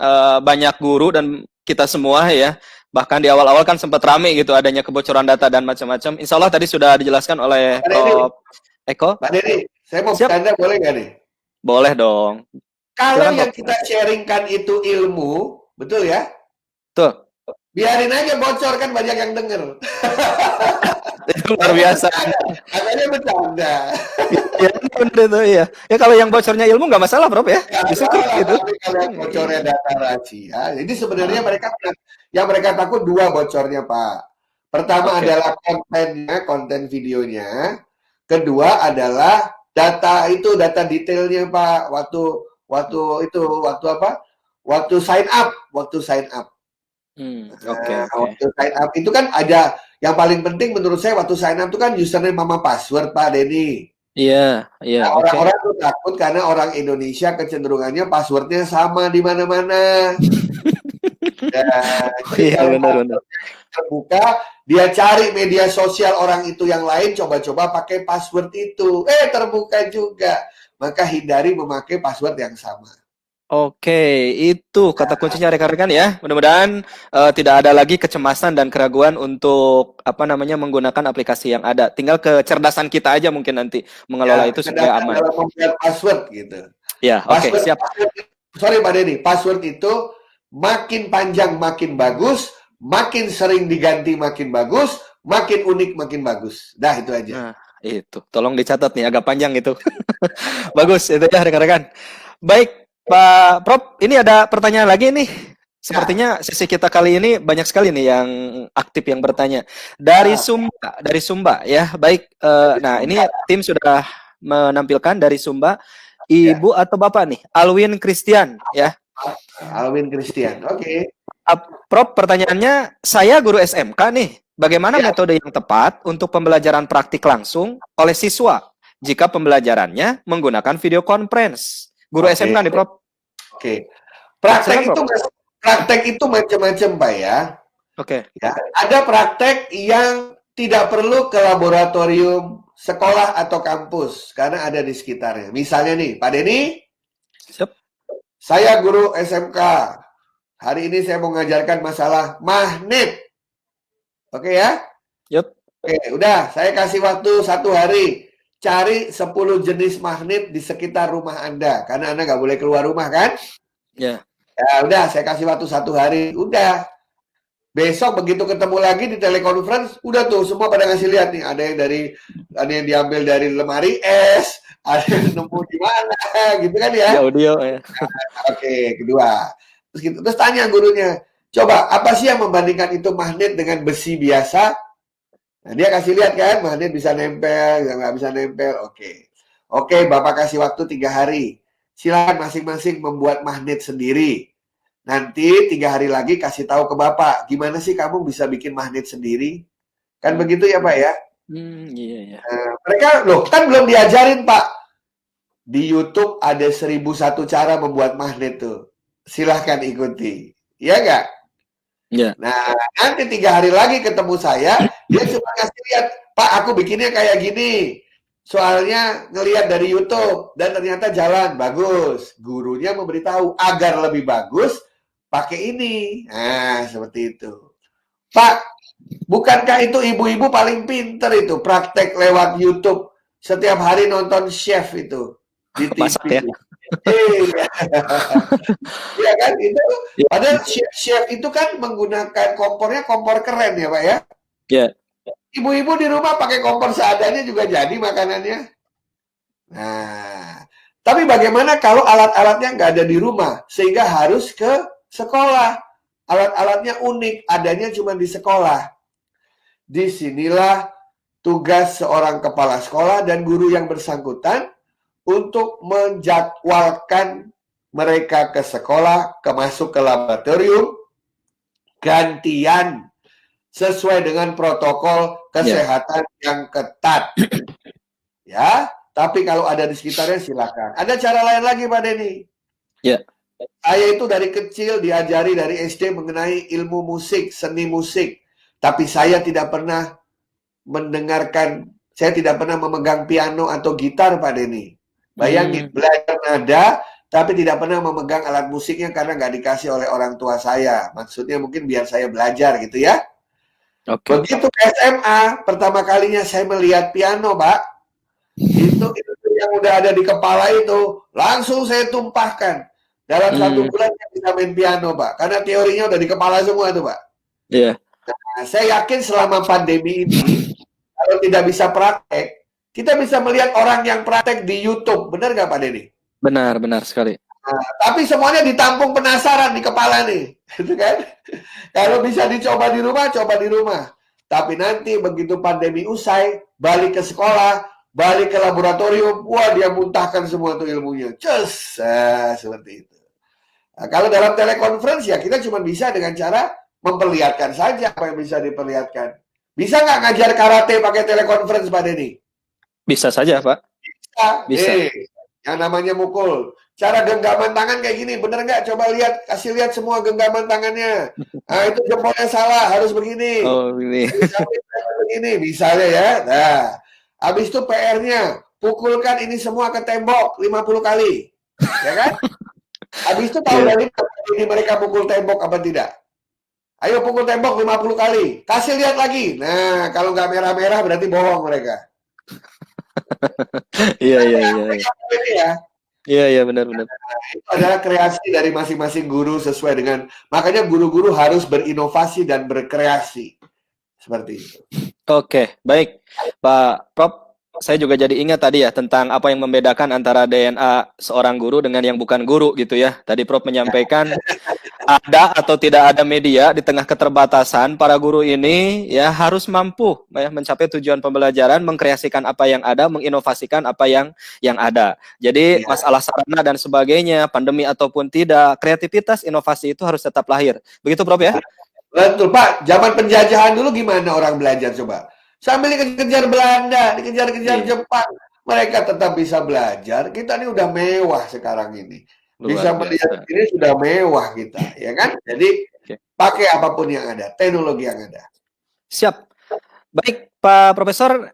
banyak guru dan kita semua ya. Bahkan di awal-awal kan sempat rame gitu adanya kebocoran data dan macam-macam. Insya Allah tadi sudah dijelaskan oleh Pak Denny, Prof. Eko. Pak Denny, saya mau Siap, bertanya boleh nggak nih? boleh dong. Kalau Silakan yang Prof. kita sharingkan itu ilmu, betul ya? Tuh, Biarin aja bocor kan banyak yang denger. itu luar biasa. Katanya bercanda. Ya, bener itu iya. Ya kalau yang bocornya ilmu nggak masalah, Prof ya. Nggak Justru salah, gitu. tapi kalau yang bocornya data rahasia, jadi sebenarnya Ah, yang mereka takut dua bocornya, Pak. Pertama oke. adalah kontennya, konten videonya. Kedua adalah data itu, data detailnya, Pak. Waktu apa? Waktu sign up. Oke, Nah, oke. waktu sign up itu kan ada yang paling penting menurut saya waktu sign up itu kan username sama password, Pak Denny. Iya, iya, Nah, oke. orang-orang tuh takut karena orang Indonesia kecenderungannya passwordnya sama di mana-mana. Jadi Iya, kalau benar-benar. passwordnya terbuka, dia cari media sosial orang itu yang lain, coba-coba pakai password itu. Terbuka juga. Maka hindari memakai password yang sama. Oke, itu kata kuncinya rekan-rekan ya. Mudah-mudahan tidak ada lagi kecemasan dan keraguan untuk apa namanya menggunakan aplikasi yang ada. Tinggal kecerdasan kita aja mungkin nanti mengelola Ya, itu supaya kecerdasan aman. dalam membuat password gitu. Ya, oke, Password, siap. sorry Pak Denny, password itu makin panjang makin bagus, makin sering diganti makin bagus, makin unik makin bagus. Dah itu aja. Nah, itu. Tolong dicatat nih, agak panjang itu. Bagus, itu ya rekan-rekan. Baik, Pak Prof, ini ada pertanyaan lagi nih. Sepertinya sesi kita kali ini banyak sekali nih yang aktif yang bertanya. Dari Sumba ya. Baik, nah ini tim sudah menampilkan dari Sumba. Ibu atau Bapak nih? Alwin Christian ya. Alwin Christian. Oke. Prof, pertanyaannya, saya guru SMK nih. Bagaimana metode yang tepat untuk pembelajaran praktik langsung oleh siswa jika pembelajarannya menggunakan video conference? Guru SMK nih, Prof. Oke. Silakan, Prof. Praktek itu macam-macam, Pak ya. Oke. Ya, ada praktek yang tidak perlu ke laboratorium sekolah atau kampus karena ada di sekitarnya. Misalnya nih, Pak Denny, Siap. saya guru SMK. Hari ini saya mau mengajarkan masalah magnet. Oke ya? Yup. Oke, udah. Saya kasih waktu 1 hari. Cari 10 jenis magnet di sekitar rumah Anda. Karena Anda nggak boleh keluar rumah kan? Ya. Ya udah, saya kasih waktu 1 hari. Udah. Besok begitu ketemu lagi di teleconference, udah tuh semua pada ngasih lihat nih. Ada yang diambil dari lemari es, ada yang nemu di mana, gitu kan ya? Di audio ya. Oke, kedua. Terus tanya gurunya, coba apa sih yang membandingkan itu magnet dengan besi biasa? Nah, dia kasih lihat kan, magnet bisa nempel, nggak bisa nempel. Oke, Bapak kasih waktu 3 hari. Silakan masing-masing membuat magnet sendiri. Nanti 3 hari lagi kasih tahu ke Bapak, gimana sih kamu bisa bikin magnet sendiri? Kan begitu ya Pak ya? Iya, ya. Mereka, loh kan belum diajarin Pak. Di YouTube ada 1001 cara membuat magnet tuh. Silahkan ikuti. Iya nggak? Ya. Nah, nanti 3 hari lagi ketemu saya, dia cuma ngasih lihat, Pak aku bikinnya kayak gini. Soalnya ngelihat dari YouTube dan ternyata jalan bagus. Gurunya memberitahu agar lebih bagus pakai ini. Nah, seperti itu. Pak, bukankah itu ibu-ibu paling pinter itu praktek lewat YouTube setiap hari nonton chef itu di TV. Masak ya. Iya kan itu. Padahal chef itu kan menggunakan kompornya kompor keren ya Pak ya. Ya. Ibu-ibu di rumah pakai kompor seadanya juga jadi makanannya. Nah, tapi bagaimana kalau alat-alatnya nggak ada di rumah sehingga harus ke sekolah? Alat-alatnya unik, adanya cuma di sekolah. Disinilah tugas seorang kepala sekolah dan guru yang bersangkutan untuk menjadwalkan mereka ke sekolah, masuk ke laboratorium, gantian sesuai dengan protokol kesehatan yang ketat. Ya, Tapi kalau ada di sekitarnya silakan. Ada cara lain lagi Pak Denny. Ya. Saya itu dari kecil diajari dari SD mengenai ilmu musik, seni musik. Tapi saya tidak pernah mendengarkan, saya tidak pernah memegang piano atau gitar Pak Denny. Bayangin, belajar nada, tapi tidak pernah memegang alat musiknya karena nggak dikasih oleh orang tua saya. Maksudnya mungkin biar saya belajar gitu ya. Oke. Begitu ke SMA, pertama kalinya saya melihat piano, Pak. Itu yang udah ada di kepala itu, langsung saya tumpahkan. Dalam 1 bulan saya bisa main piano, Pak. Karena teorinya udah di kepala semua tuh, Pak. Iya. Nah, saya yakin selama pandemi ini, kalau tidak bisa praktek, kita bisa melihat orang yang praktek di YouTube. Benar nggak, Pak Denny? Benar sekali. Nah, tapi semuanya ditampung penasaran di kepala nih, gitu kan? Kalau bisa dicoba di rumah, coba di rumah. Tapi nanti begitu pandemi usai, balik ke sekolah, balik ke laboratorium, wah dia muntahkan semua tuh ilmunya. Seperti itu. Nah, kalau dalam telekonferensi ya kita cuma bisa dengan cara memperlihatkan saja apa yang bisa diperlihatkan. Bisa nggak ngajar karate pakai telekonferensi, Pak Denny? Bisa saja, Pak. Bisa. Yang namanya mukul. Cara genggaman tangan kayak gini, bener nggak? Coba lihat, kasih lihat semua genggaman tangannya. Nah, itu jempolnya salah, harus begini. Oh, ini. Begini, misalnya ya. Nah, habis itu PR-nya, pukulkan ini semua ke tembok 50 kali. Ya kan? Habis itu tahu dari ini mereka pukul tembok apa tidak? Ayo pukul tembok 50 kali. Kasih lihat lagi. Nah, kalau nggak merah-merah berarti bohong mereka. Iya, benar. Itu adalah kreasi dari masing-masing guru sesuai dengan, makanya guru-guru harus berinovasi dan berkreasi. Seperti itu. Oke, baik. Pak Prof, saya juga jadi ingat tadi ya tentang apa yang membedakan antara DNA seorang guru dengan yang bukan guru gitu ya. Tadi Prof menyampaikan ada atau tidak ada media di tengah keterbatasan, para guru ini ya harus mampu ya mencapai tujuan pembelajaran, mengkreasikan apa yang ada, menginovasikan apa yang ada. Jadi masalah sarana dan sebagainya, pandemi ataupun tidak, kreativitas, inovasi itu harus tetap lahir. Begitu Prof ya? Betul Pak, zaman penjajahan dulu gimana orang belajar coba? Sambil dikejar Belanda, dikejar-kejar Jepang, mereka tetap bisa belajar. Kita ini udah mewah sekarang ini. Bisa melihat ini sudah mewah kita, ya kan? Jadi pakai apapun yang ada, teknologi yang ada. Siap. Baik Pak Profesor,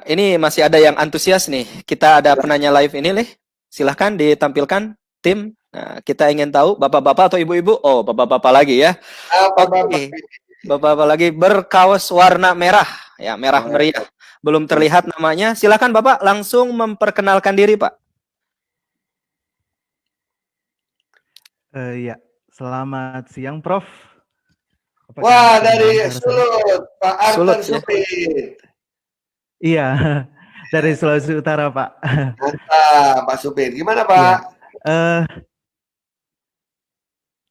ini masih ada yang antusias nih. Kita ada penanya live ini, silahkan ditampilkan tim. Nah, kita ingin tahu bapak-bapak atau ibu-ibu? Oh, bapak-bapak lagi ya. Bapak-bapak lagi berkaos warna merah, ya merah meriah. Belum terlihat namanya. Silahkan Bapak langsung memperkenalkan diri Pak. Ya, selamat siang Prof. Wah, dari Sulut, Pak Arthur Supit. Iya, dari Sulawesi Utara Pak. Mantap, Pak Supit. Gimana Pak?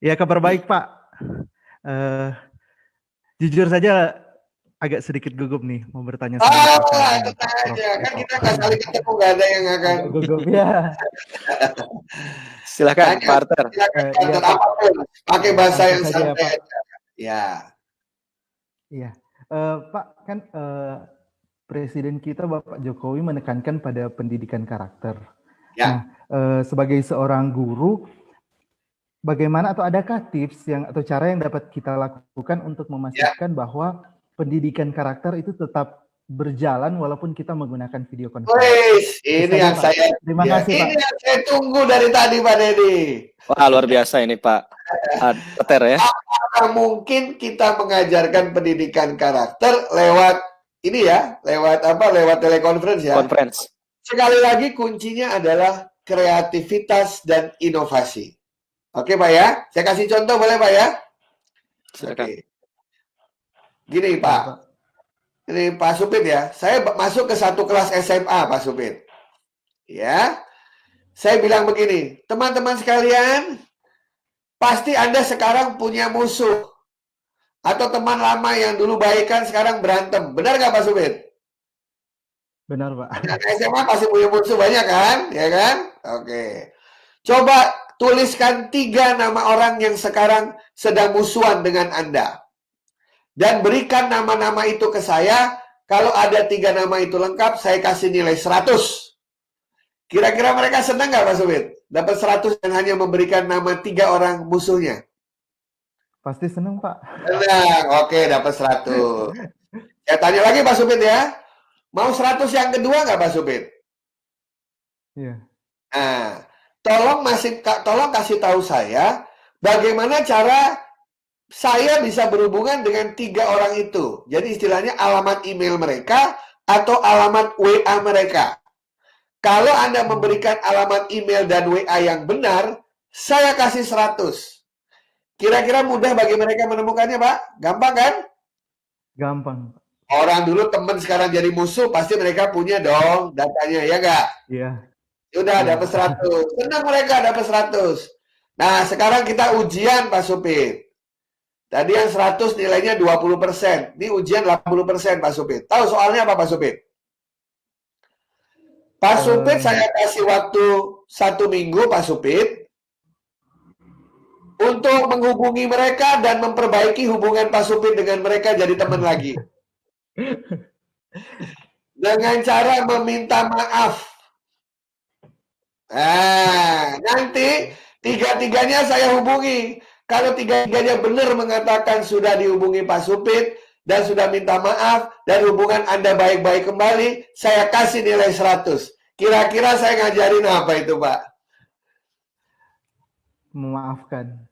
Ya kabar baik Pak. Jujur saja agak sedikit gugup nih mau bertanya. Tenang aja, kan kita nggak saling ketemu, nggak ada yang akan gugup ya. Silakan Pak Arthur. Silakan apapun, pakai bahasa yang santai. Ya. Iya, Pak kan Presiden kita Bapak Jokowi menekankan pada pendidikan karakter. Ya. Nah, sebagai seorang guru, bagaimana atau adakah tips atau cara yang dapat kita lakukan untuk memastikan bahwa pendidikan karakter itu tetap berjalan walaupun kita menggunakan video konferensi? Ini yang saya yang saya tunggu dari tadi Pak Dedi. Wah, luar biasa ini Pak Peter ya. Apakah mungkin kita mengajarkan pendidikan karakter lewat ini ya, lewat telekonferensi ya? Conference. Sekali lagi kuncinya adalah kreativitas dan inovasi. Oke Pak ya, saya kasih contoh boleh Pak ya? Silakan. Gini Pak, ini Pak Supit ya, saya masuk ke satu kelas SMA Pak Supit. Ya, saya bilang begini, teman-teman sekalian, pasti Anda sekarang punya musuh. Atau teman lama yang dulu baikan sekarang berantem. Benar nggak Pak Supit? Benar Pak. SMA pasti punya musuh banyak kan? Ya kan? Oke. Coba tuliskan 3 nama orang yang sekarang sedang musuhan dengan Anda. Dan berikan nama-nama itu ke saya. Kalau ada 3 nama itu lengkap, saya kasih nilai 100. Kira-kira mereka senang nggak Pak Subit? Dapat 100 dan hanya memberikan nama 3 orang musuhnya. Pasti seneng, Pak. Senang, oke dapat 100. Saya tanya lagi Pak Subit ya. Mau 100 yang kedua nggak Pak Subit? Iya. Nah, tolong kasih tahu saya bagaimana cara saya bisa berhubungan dengan 3 orang itu. Jadi istilahnya alamat email mereka atau alamat WA mereka. Kalau Anda memberikan alamat email dan WA yang benar, saya kasih 100. Kira-kira mudah bagi mereka menemukannya, Pak? Gampang kan? Gampang. Orang dulu teman sekarang jadi musuh, pasti mereka punya dong datanya, ya nggak? Iya. Udah Iya. dapat 100. Senang mereka dapat 100. Nah, sekarang kita ujian Pak Supit. Tadi yang 100 nilainya 20%. Ini ujian 80% Pak Supit. Tahu soalnya apa Pak Supit? Pak Supit saya kasih waktu 1 minggu Pak Supit untuk menghubungi mereka dan memperbaiki hubungan Pak Supit dengan mereka jadi teman lagi. Dengan cara meminta maaf. Nah, nanti tiga-tiganya saya hubungi. Kalau tiga-tiganya benar mengatakan sudah dihubungi Pak Supit dan sudah minta maaf dan hubungan Anda baik-baik kembali, saya kasih nilai 100. Kira-kira saya ngajarin apa itu, Pak? Memaafkan.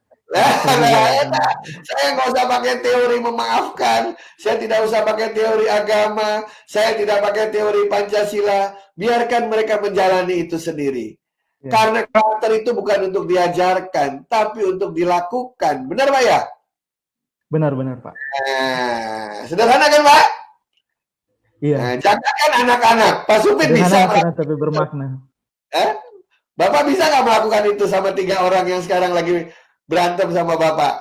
Saya nggak usah pakai teori memaafkan. Saya tidak usah pakai teori agama. Saya tidak pakai teori Pancasila. Biarkan mereka menjalani itu sendiri. Ya. Karena karakter itu bukan untuk diajarkan, tapi untuk dilakukan. Benar, Pak ya? Benar-benar, Pak. Nah, sederhana kan, Pak? Iya. Nah, jangankan anak-anak. Pak Supit bisa. Tapi bermakna. Bapak bisa nggak melakukan itu sama 3 orang yang sekarang lagi berantem sama Bapak?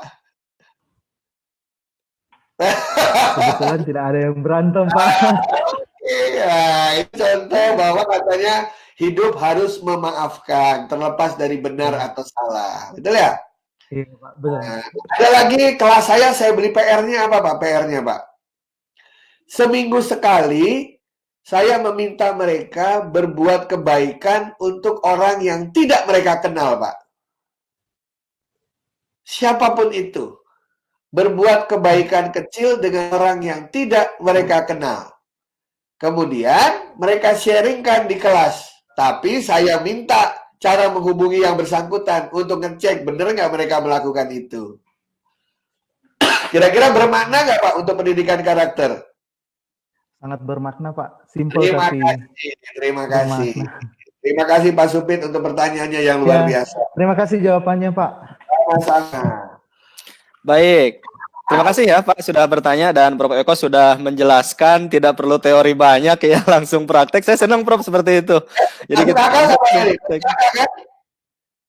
Kebetulan tidak ada yang berantem, Pak. Iya, itu contoh bahwa katanya hidup harus memaafkan, terlepas dari benar atau salah. Betul ya? Iya, Pak. Betul. Nah, ada lagi kelas saya beli PR-nya apa, Pak? PR-nya, Pak? Seminggu sekali, saya meminta mereka berbuat kebaikan untuk orang yang tidak mereka kenal, Pak. Siapapun itu. Berbuat kebaikan kecil dengan orang yang tidak mereka kenal. Kemudian mereka sharingkan di kelas. Tapi saya minta cara menghubungi yang bersangkutan untuk ngecek benar nggak mereka melakukan itu. Kira-kira bermakna nggak Pak untuk pendidikan karakter? Sangat bermakna Pak. Simpel tapi. Terima kasih. Terima kasih Pak Supit untuk pertanyaannya yang luar biasa. Terima kasih jawabannya Pak. Sama-sama. Baik. Terima kasih ya Pak sudah bertanya dan Prof Eko sudah menjelaskan, tidak perlu teori banyak ya, langsung praktek. Saya senang Prof seperti itu. Jadi masuk kita akal nggak, Pak?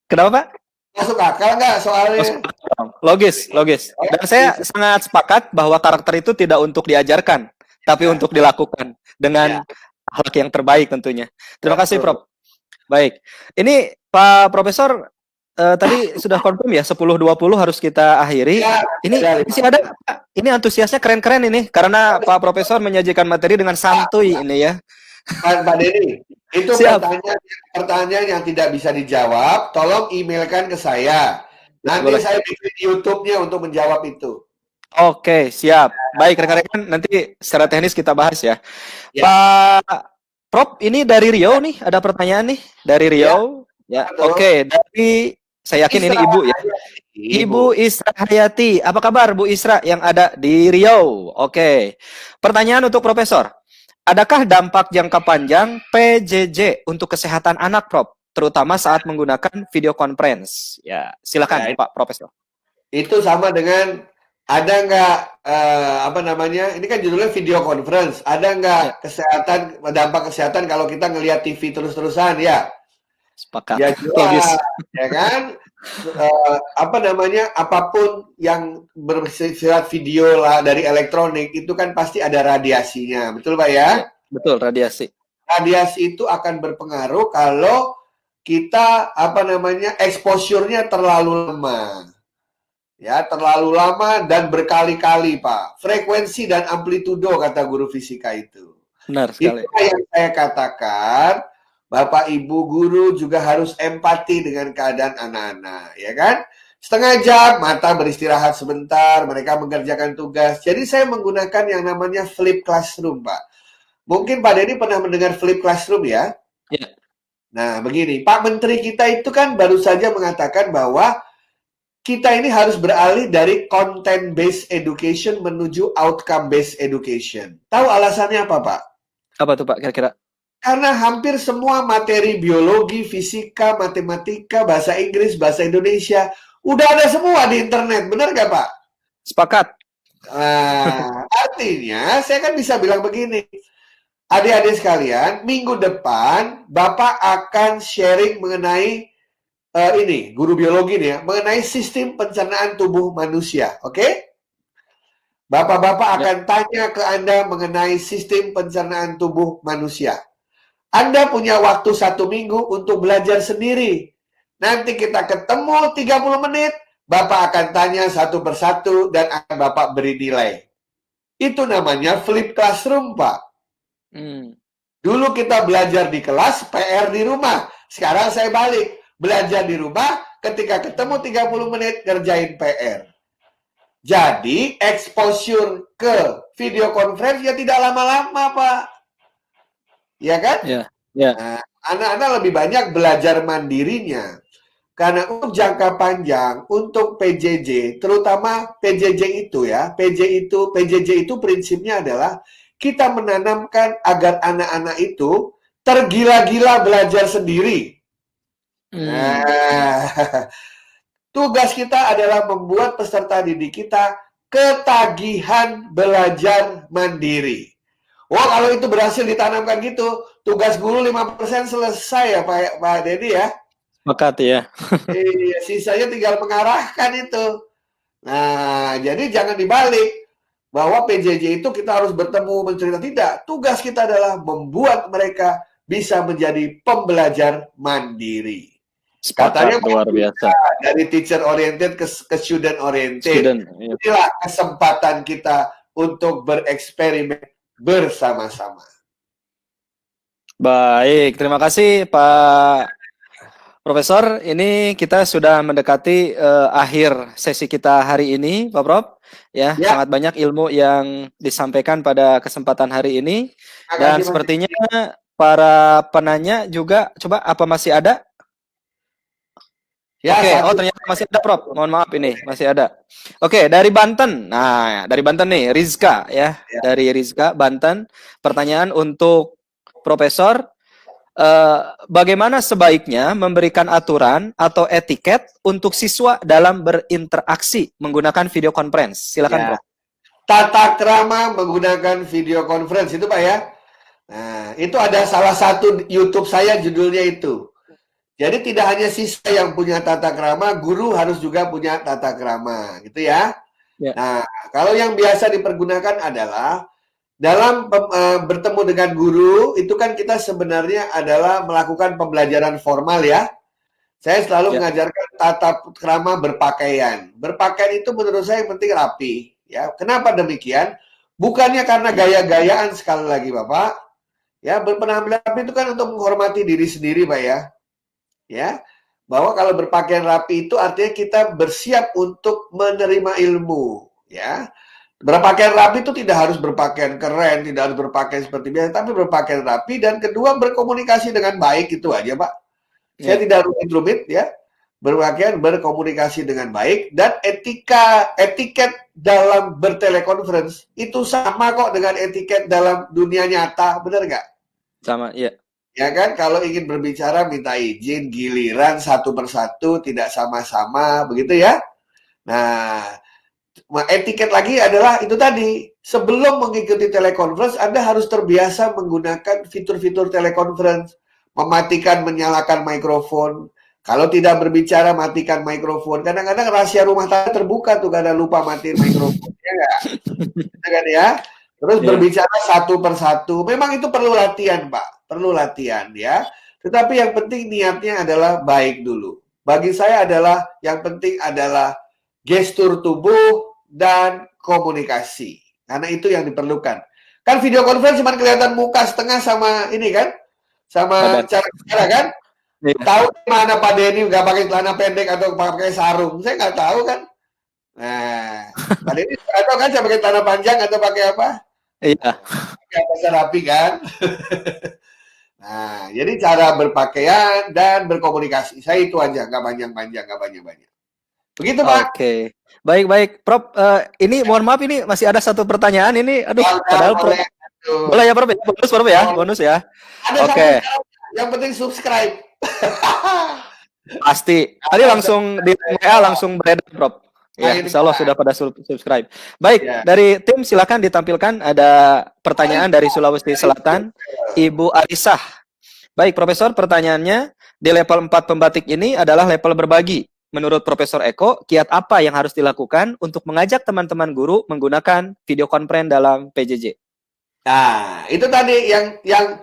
Kenapa Pak? Masuk akal nggak soalnya? Logis. Dan saya sangat sepakat bahwa karakter itu tidak untuk diajarkan, tapi untuk dilakukan dengan akhlak yang terbaik tentunya. Terima kasih Prof. Baik, ini Pak Profesor tadi sudah confirm ya 10.20 harus kita akhiri. Ini masih ada Pak. Ini antusiasnya keren-keren ini karena Pak Profesor menyajikan materi dengan santuy ini ya. Pak Denny, itu pertanyaan yang tidak bisa dijawab, tolong emailkan ke saya. Nanti saya bikin YouTube-nya untuk menjawab itu. Oke, siap. Baik rekan-rekan, nanti secara teknis kita bahas ya. Pak Prof, ini dari Riau nih, ada pertanyaan nih dari Riau. Ya, oke, dari saya yakin ini Ibu ya. Ibu Isra Hayati. Apa kabar Bu Isra yang ada di Riau? Oke. Pertanyaan untuk Profesor. Adakah dampak jangka panjang PJJ untuk kesehatan anak, Prof? Terutama saat menggunakan video conference. Ya, silakan Pak Profesor. Itu sama dengan ada nggak ini kan judulnya video conference. Ada nggak dampak kesehatan kalau kita ngelihat TV terus-terusan ya? Sepakat. Ya jelas, ya kan? Apapun yang bersifat video lah dari elektronik itu kan pasti ada radiasinya, betul Pak ya? Betul, radiasi. Radiasi itu akan berpengaruh kalau kita exposure-nya terlalu lama. Ya, terlalu lama dan berkali-kali, Pak. Frekuensi dan amplitudo kata guru fisika itu. Benar sekali. Itu yang saya katakan, Bapak Ibu guru juga harus empati dengan keadaan anak-anak, ya kan? Setengah jam, mata beristirahat sebentar, mereka mengerjakan tugas. Jadi saya menggunakan yang namanya flip classroom, Pak. Mungkin Pak Denny pernah mendengar flip classroom ya? Ya. Nah, begini, Pak Menteri kita itu kan baru saja mengatakan bahwa kita ini harus beralih dari content based education menuju outcome based education. Tahu alasannya apa, Pak? Apa tuh Pak kira-kira? Karena hampir semua materi biologi, fisika, matematika, bahasa Inggris, bahasa Indonesia udah ada semua di internet, benar nggak Pak? Sepakat. Nah, artinya saya kan bisa bilang begini, adik-adik sekalian, minggu depan Bapak akan sharing mengenai ini, guru biologi nih ya, mengenai sistem pencernaan tubuh manusia, oke? Bapak-bapak akan tanya ke Anda mengenai sistem pencernaan tubuh manusia. Anda punya waktu 1 minggu untuk belajar sendiri. Nanti kita ketemu 30 menit, Bapak akan tanya satu persatu dan akan Bapak beri nilai. Itu namanya flip classroom, Pak. Dulu kita belajar di kelas, PR di rumah. Sekarang saya balik. Belajar di rumah, ketika ketemu 30 menit, ngerjain PR. Jadi, exposure ke video conference ya tidak lama-lama, Pak. Ya kan? Ya. Ya. Nah, anak-anak lebih banyak belajar mandirinya. Karena untuk jangka panjang, untuk PJJ, terutama PJJ itu ya, PJJ itu prinsipnya adalah kita menanamkan agar anak-anak itu tergila-gila belajar sendiri. Nah, tugas kita adalah membuat peserta didik kita ketagihan belajar mandiri. Wah, kalau itu berhasil ditanamkan gitu, tugas guru 5% selesai ya Pak Denny ya. Sepakat ya. Iya, sisanya tinggal mengarahkan itu. Nah, jadi jangan dibalik. Bahwa PJJ itu kita harus bertemu, mencerita. Tidak, tugas kita adalah membuat mereka bisa menjadi pembelajar mandiri. Sepakat, luar biasa. Dari teacher oriented ke student oriented. Ya. Inilah kesempatan kita untuk bereksperimen bersama-sama. Baik, terima kasih Pak Profesor. Ini kita sudah mendekati akhir sesi kita hari ini, Pak Prof. Ya, sangat banyak ilmu yang disampaikan pada kesempatan hari ini. Dan sepertinya para penanya juga, coba apa masih ada? Ya, oke, oh ternyata masih ada Prof. Mohon maaf ini, masih ada. Oke, dari Banten. Nah, dari Banten nih, Rizka ya. Dari Rizka, Banten. Pertanyaan untuk Profesor, bagaimana sebaiknya memberikan aturan atau etiket untuk siswa dalam berinteraksi menggunakan video conference? Silakan Prof. Tata krama menggunakan video conference itu Pak ya. Nah, itu ada salah satu YouTube saya judulnya itu. Jadi tidak hanya siswa yang punya tata krama, guru harus juga punya tata krama, gitu ya. Nah, kalau yang biasa dipergunakan adalah dalam bertemu dengan guru, itu kan kita sebenarnya adalah melakukan pembelajaran formal ya. Saya selalu mengajarkan tata krama berpakaian. Berpakaian itu menurut saya yang penting rapi. Ya, kenapa demikian? Bukannya karena gaya-gayaan sekali lagi Bapak. Ya, berpenampilan rapi itu kan untuk menghormati diri sendiri Pak ya. Ya, bahwa kalau berpakaian rapi itu artinya kita bersiap untuk menerima ilmu, ya. Berpakaian rapi itu tidak harus berpakaian keren, tidak harus berpakaian seperti biasa, tapi berpakaian rapi dan kedua berkomunikasi dengan baik itu aja, Pak. Saya tidak rumit-rumit ya. Berpakaian, berkomunikasi dengan baik dan etiket dalam bertelekonferensi itu sama kok dengan etiket dalam dunia nyata, benar nggak? Sama, iya. Ya kan, kalau ingin berbicara minta izin, giliran satu persatu, tidak sama-sama, begitu ya. Nah, etiket lagi adalah itu tadi, sebelum mengikuti telekonferensi, Anda harus terbiasa menggunakan fitur-fitur telekonferensi, mematikan, menyalakan mikrofon. Kalau tidak berbicara, matikan mikrofon. Kadang-kadang rahasia rumah tangga terbuka tuh, karena lupa matiin mikrofon. Ya nggak? Gitu kan ya. Terus berbicara satu persatu. Memang itu perlu latihan, Pak. Perlu latihan ya. Tetapi yang penting niatnya adalah baik dulu. Bagi saya adalah yang penting adalah gestur tubuh dan komunikasi. Karena itu yang diperlukan. Kan video conference cuma kelihatan muka setengah sama ini kan. sama Badan. cara kan? Iya. Tahu mana Pak Denny nggak pakai celana pendek atau pakai sarung? Saya nggak tahu kan. Nah, Pak Denny nggak tahu kan saya pakai celana panjang atau pakai apa? Iya. Pakai apa rapi kan? Nah, jadi cara berpakaian dan berkomunikasi. Saya itu aja, nggak panjang-panjang, nggak banyak-banyak. Begitu, Pak. Oke. Baik. Prof, ini mohon maaf ini masih ada satu pertanyaan ini. Aduh, Boleh, padahal Prof. boleh. Aduh. Boleh ya, Prof ya? Bonus, Prof ya? Bonus ya. Ada Oke. satu syarat, yang penting subscribe. Pasti. Tadi langsung di WA langsung beredar, Prof. Ya, insya Allah sudah pada subscribe. Baik, Ya. dari tim silakan ditampilkan ada pertanyaan dari Sulawesi Selatan, Ibu Arisah. Baik, Profesor, pertanyaannya di level 4 pembatik ini adalah level berbagi. Menurut Profesor Eko, kiat apa yang harus dilakukan untuk mengajak teman-teman guru menggunakan video konferensi dalam PJJ? Nah, itu tadi yang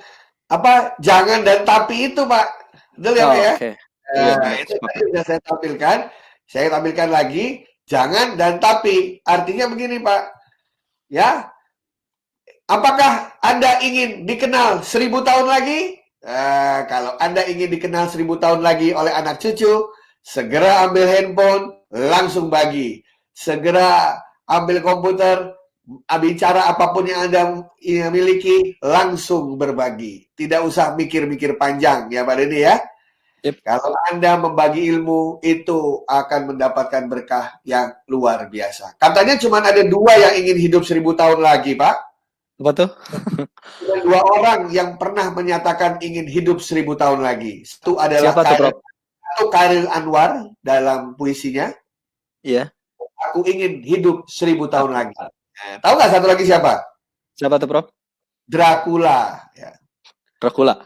apa? Jangan dan tapi itu, Pak. Betul ya, Pak ya? Oke. Nah, itu tadi sudah saya tampilkan. Saya tampilkan lagi. Jangan dan tapi. Artinya begini, Pak. Ya. Apakah Anda ingin dikenal 1000 tahun lagi? Kalau Anda ingin dikenal 1000 tahun lagi oleh anak cucu, segera ambil handphone, langsung bagi. Segera ambil komputer, bicara apapun yang Anda miliki, langsung berbagi. Tidak usah mikir-mikir panjang, ya Pak Denny ya. Yep. Kalau Anda membagi ilmu, itu akan mendapatkan berkah yang luar biasa. Katanya cuma ada 2 yang ingin hidup 1000 tahun lagi, Pak. Apa tuh? Ada 2 orang yang pernah menyatakan ingin hidup 1000 tahun lagi. Satu adalah Siapa tuh, Prof? Khairil Anwar dalam puisinya. Iya. Aku ingin hidup 1000 tahun lagi. Nah, tahu nggak satu lagi siapa? Siapa tuh, Prof? Dracula. Ya. Dracula.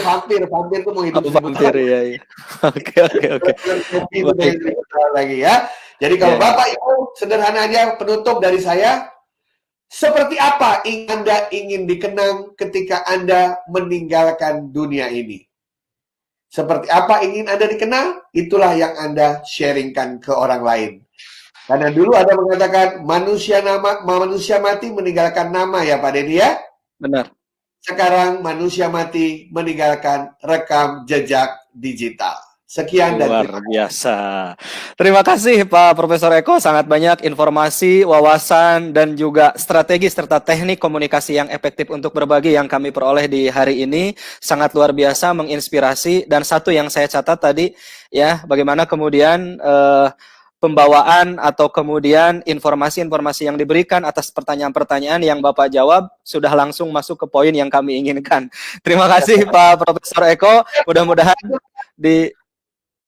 Vampir itu mau hidup 1000 vampir, tahun. iya. Oke. Lagi ya. Jadi kalau Bapak Ibu, sederhana aja penutup dari saya. Seperti apa Anda ingin dikenang ketika Anda meninggalkan dunia ini? Seperti apa ingin Anda dikenal? Itulah yang Anda sharingkan ke orang lain. Karena dulu ada mengatakan manusia mati meninggalkan nama ya Pak Denny ya? Benar. Sekarang manusia mati meninggalkan rekam jejak digital. Sekian dan luar biasa. Terima kasih Pak Profesor Eko, sangat banyak informasi, wawasan, dan juga strategi serta teknik komunikasi yang efektif untuk berbagi yang kami peroleh di hari ini. Sangat luar biasa, menginspirasi. Dan satu yang saya catat tadi, ya, bagaimana kemudian pembawaan atau kemudian informasi-informasi yang diberikan atas pertanyaan-pertanyaan yang Bapak jawab sudah langsung masuk ke poin yang kami inginkan. Terima kasih Pak Profesor Eko.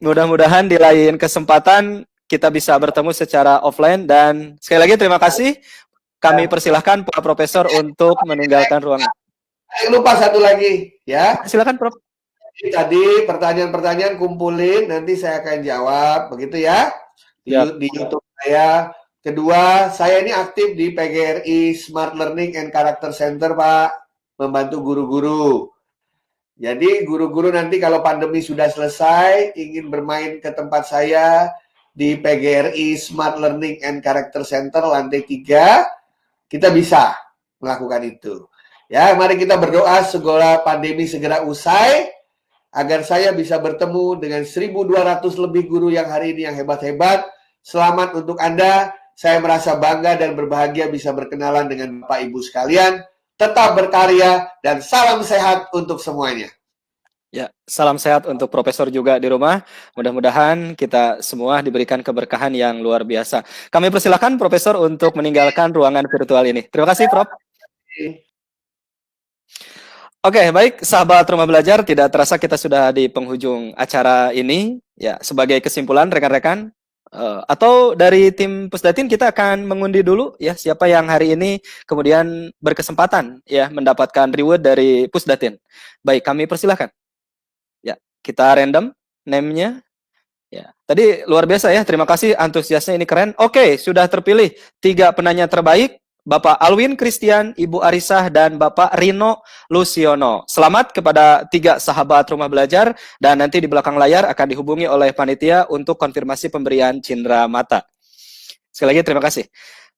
Mudah-mudahan di lain kesempatan kita bisa bertemu secara offline, dan sekali lagi terima kasih. Kami persilahkan Pak Profesor untuk meninggalkan ruangan. Lupa satu lagi ya. Silakan Prof. Tadi pertanyaan-pertanyaan kumpulin, nanti saya akan jawab begitu ya. Di YouTube saya. Kedua, saya ini aktif di PGRI Smart Learning and Character Center, Pak, membantu guru-guru. Jadi guru-guru nanti kalau pandemi sudah selesai, ingin bermain ke tempat saya di PGRI Smart Learning and Character Center lantai 3, kita bisa melakukan itu. Ya, mari kita berdoa segera pandemi segera usai, agar saya bisa bertemu dengan 1.200 lebih guru yang hari ini yang hebat-hebat. Selamat untuk Anda, saya merasa bangga dan berbahagia bisa berkenalan dengan Bapak Ibu sekalian. Tetap berkarya dan salam sehat untuk semuanya. Ya, salam sehat untuk Profesor juga di rumah. Mudah-mudahan kita semua diberikan keberkahan yang luar biasa. Kami persilakan Profesor untuk meninggalkan ruangan virtual ini. Terima kasih, Prof. Oke, baik, sahabat Rumah Belajar, tidak terasa kita sudah di penghujung acara ini. Ya, sebagai kesimpulan rekan-rekan, atau dari tim Pusdatin kita akan mengundi dulu ya siapa yang hari ini kemudian berkesempatan ya mendapatkan reward dari Pusdatin. Baik, kami persilahkan. Ya, kita random name-nya. Ya, tadi luar biasa ya. Terima kasih, antusiasnya ini keren. Oke, sudah terpilih 3 penanya terbaik. Bapak Alwin Christian, Ibu Arisah, dan Bapak Rino Lusiono. Selamat kepada 3 sahabat Rumah Belajar, dan nanti di belakang layar akan dihubungi oleh panitia untuk konfirmasi pemberian cindera mata. Sekali lagi terima kasih.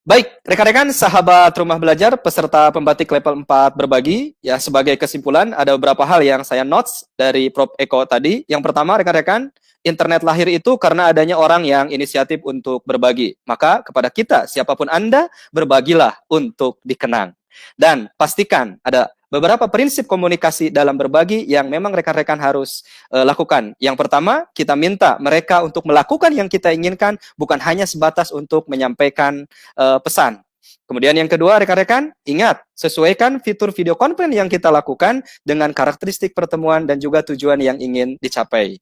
Baik, rekan-rekan sahabat rumah belajar peserta pembatik level 4 berbagi, ya sebagai kesimpulan ada beberapa hal yang saya notes dari Prof. Eko tadi. Yang pertama rekan-rekan, internet lahir itu karena adanya orang yang inisiatif untuk berbagi. Maka kepada kita, siapapun Anda, berbagilah untuk dikenang. Dan pastikan ada beberapa prinsip komunikasi dalam berbagi yang memang rekan-rekan harus lakukan. Yang pertama, kita minta mereka untuk melakukan yang kita inginkan, bukan hanya sebatas untuk menyampaikan pesan. Kemudian yang kedua, rekan-rekan, ingat, sesuaikan fitur video conference yang kita lakukan dengan karakteristik pertemuan dan juga tujuan yang ingin dicapai.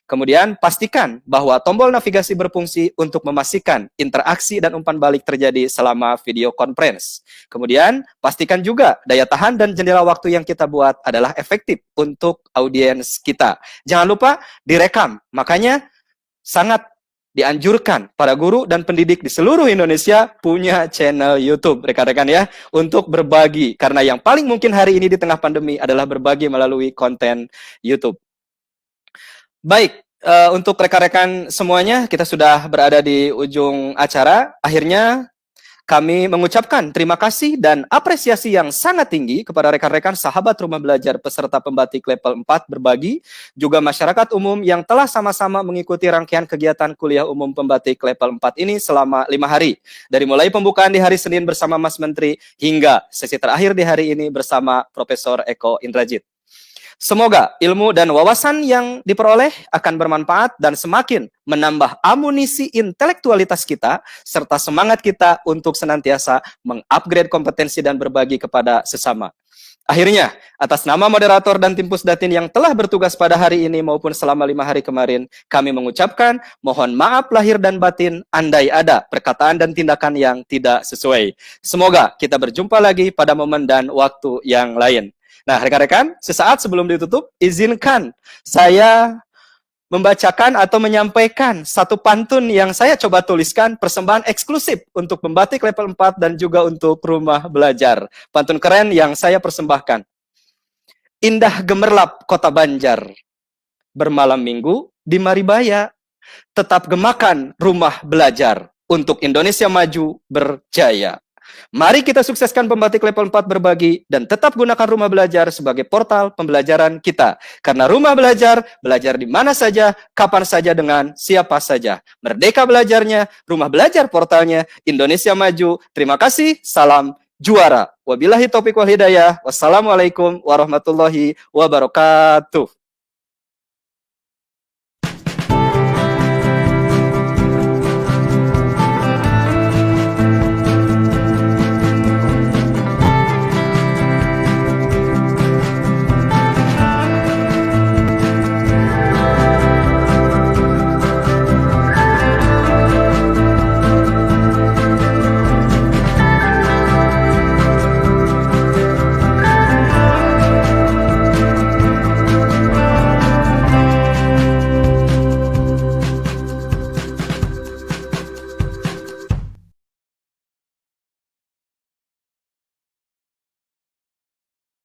Kemudian pastikan bahwa tombol navigasi berfungsi untuk memastikan interaksi dan umpan balik terjadi selama video conference. Kemudian pastikan juga daya tahan dan jendela waktu yang kita buat adalah efektif untuk audiens kita. Jangan lupa direkam. Makanya sangat dianjurkan para guru dan pendidik di seluruh Indonesia punya channel YouTube, rekan-rekan ya, untuk berbagi. Karena yang paling mungkin hari ini di tengah pandemi adalah berbagi melalui konten YouTube. Baik, untuk rekan-rekan semuanya, kita sudah berada di ujung acara. Akhirnya, kami mengucapkan terima kasih dan apresiasi yang sangat tinggi kepada rekan-rekan sahabat rumah belajar peserta pembatik level 4 berbagi, juga masyarakat umum yang telah sama-sama mengikuti rangkaian kegiatan kuliah umum pembatik level 4 ini selama 5 hari. Dari mulai pembukaan di hari Senin bersama Mas Menteri, hingga sesi terakhir di hari ini bersama Profesor Eko Indrajit. Semoga ilmu dan wawasan yang diperoleh akan bermanfaat dan semakin menambah amunisi intelektualitas kita, serta semangat kita untuk senantiasa mengupgrade kompetensi dan berbagi kepada sesama. Akhirnya, atas nama moderator dan tim Pusdatin yang telah bertugas pada hari ini maupun selama 5 hari kemarin, kami mengucapkan mohon maaf lahir dan batin andai ada perkataan dan tindakan yang tidak sesuai. Semoga kita berjumpa lagi pada momen dan waktu yang lain. Nah, rekan-rekan, sesaat sebelum ditutup, izinkan saya membacakan atau menyampaikan satu pantun yang saya coba tuliskan, persembahan eksklusif untuk pembatik level 4 dan juga untuk rumah belajar. Pantun keren yang saya persembahkan. Indah gemerlap kota Banjar, bermalam minggu di Maribaya, tetap gemakan rumah belajar, untuk Indonesia maju berjaya. Mari kita sukseskan pembatik level 4 berbagi dan tetap gunakan rumah belajar sebagai portal pembelajaran kita. Karena rumah belajar, belajar di mana saja, kapan saja, dengan siapa saja. Merdeka belajarnya, rumah belajar portalnya, Indonesia maju. Terima kasih, salam juara. Wabillahi taufiq wal hidayah. Wassalamualaikum warahmatullahi wabarakatuh.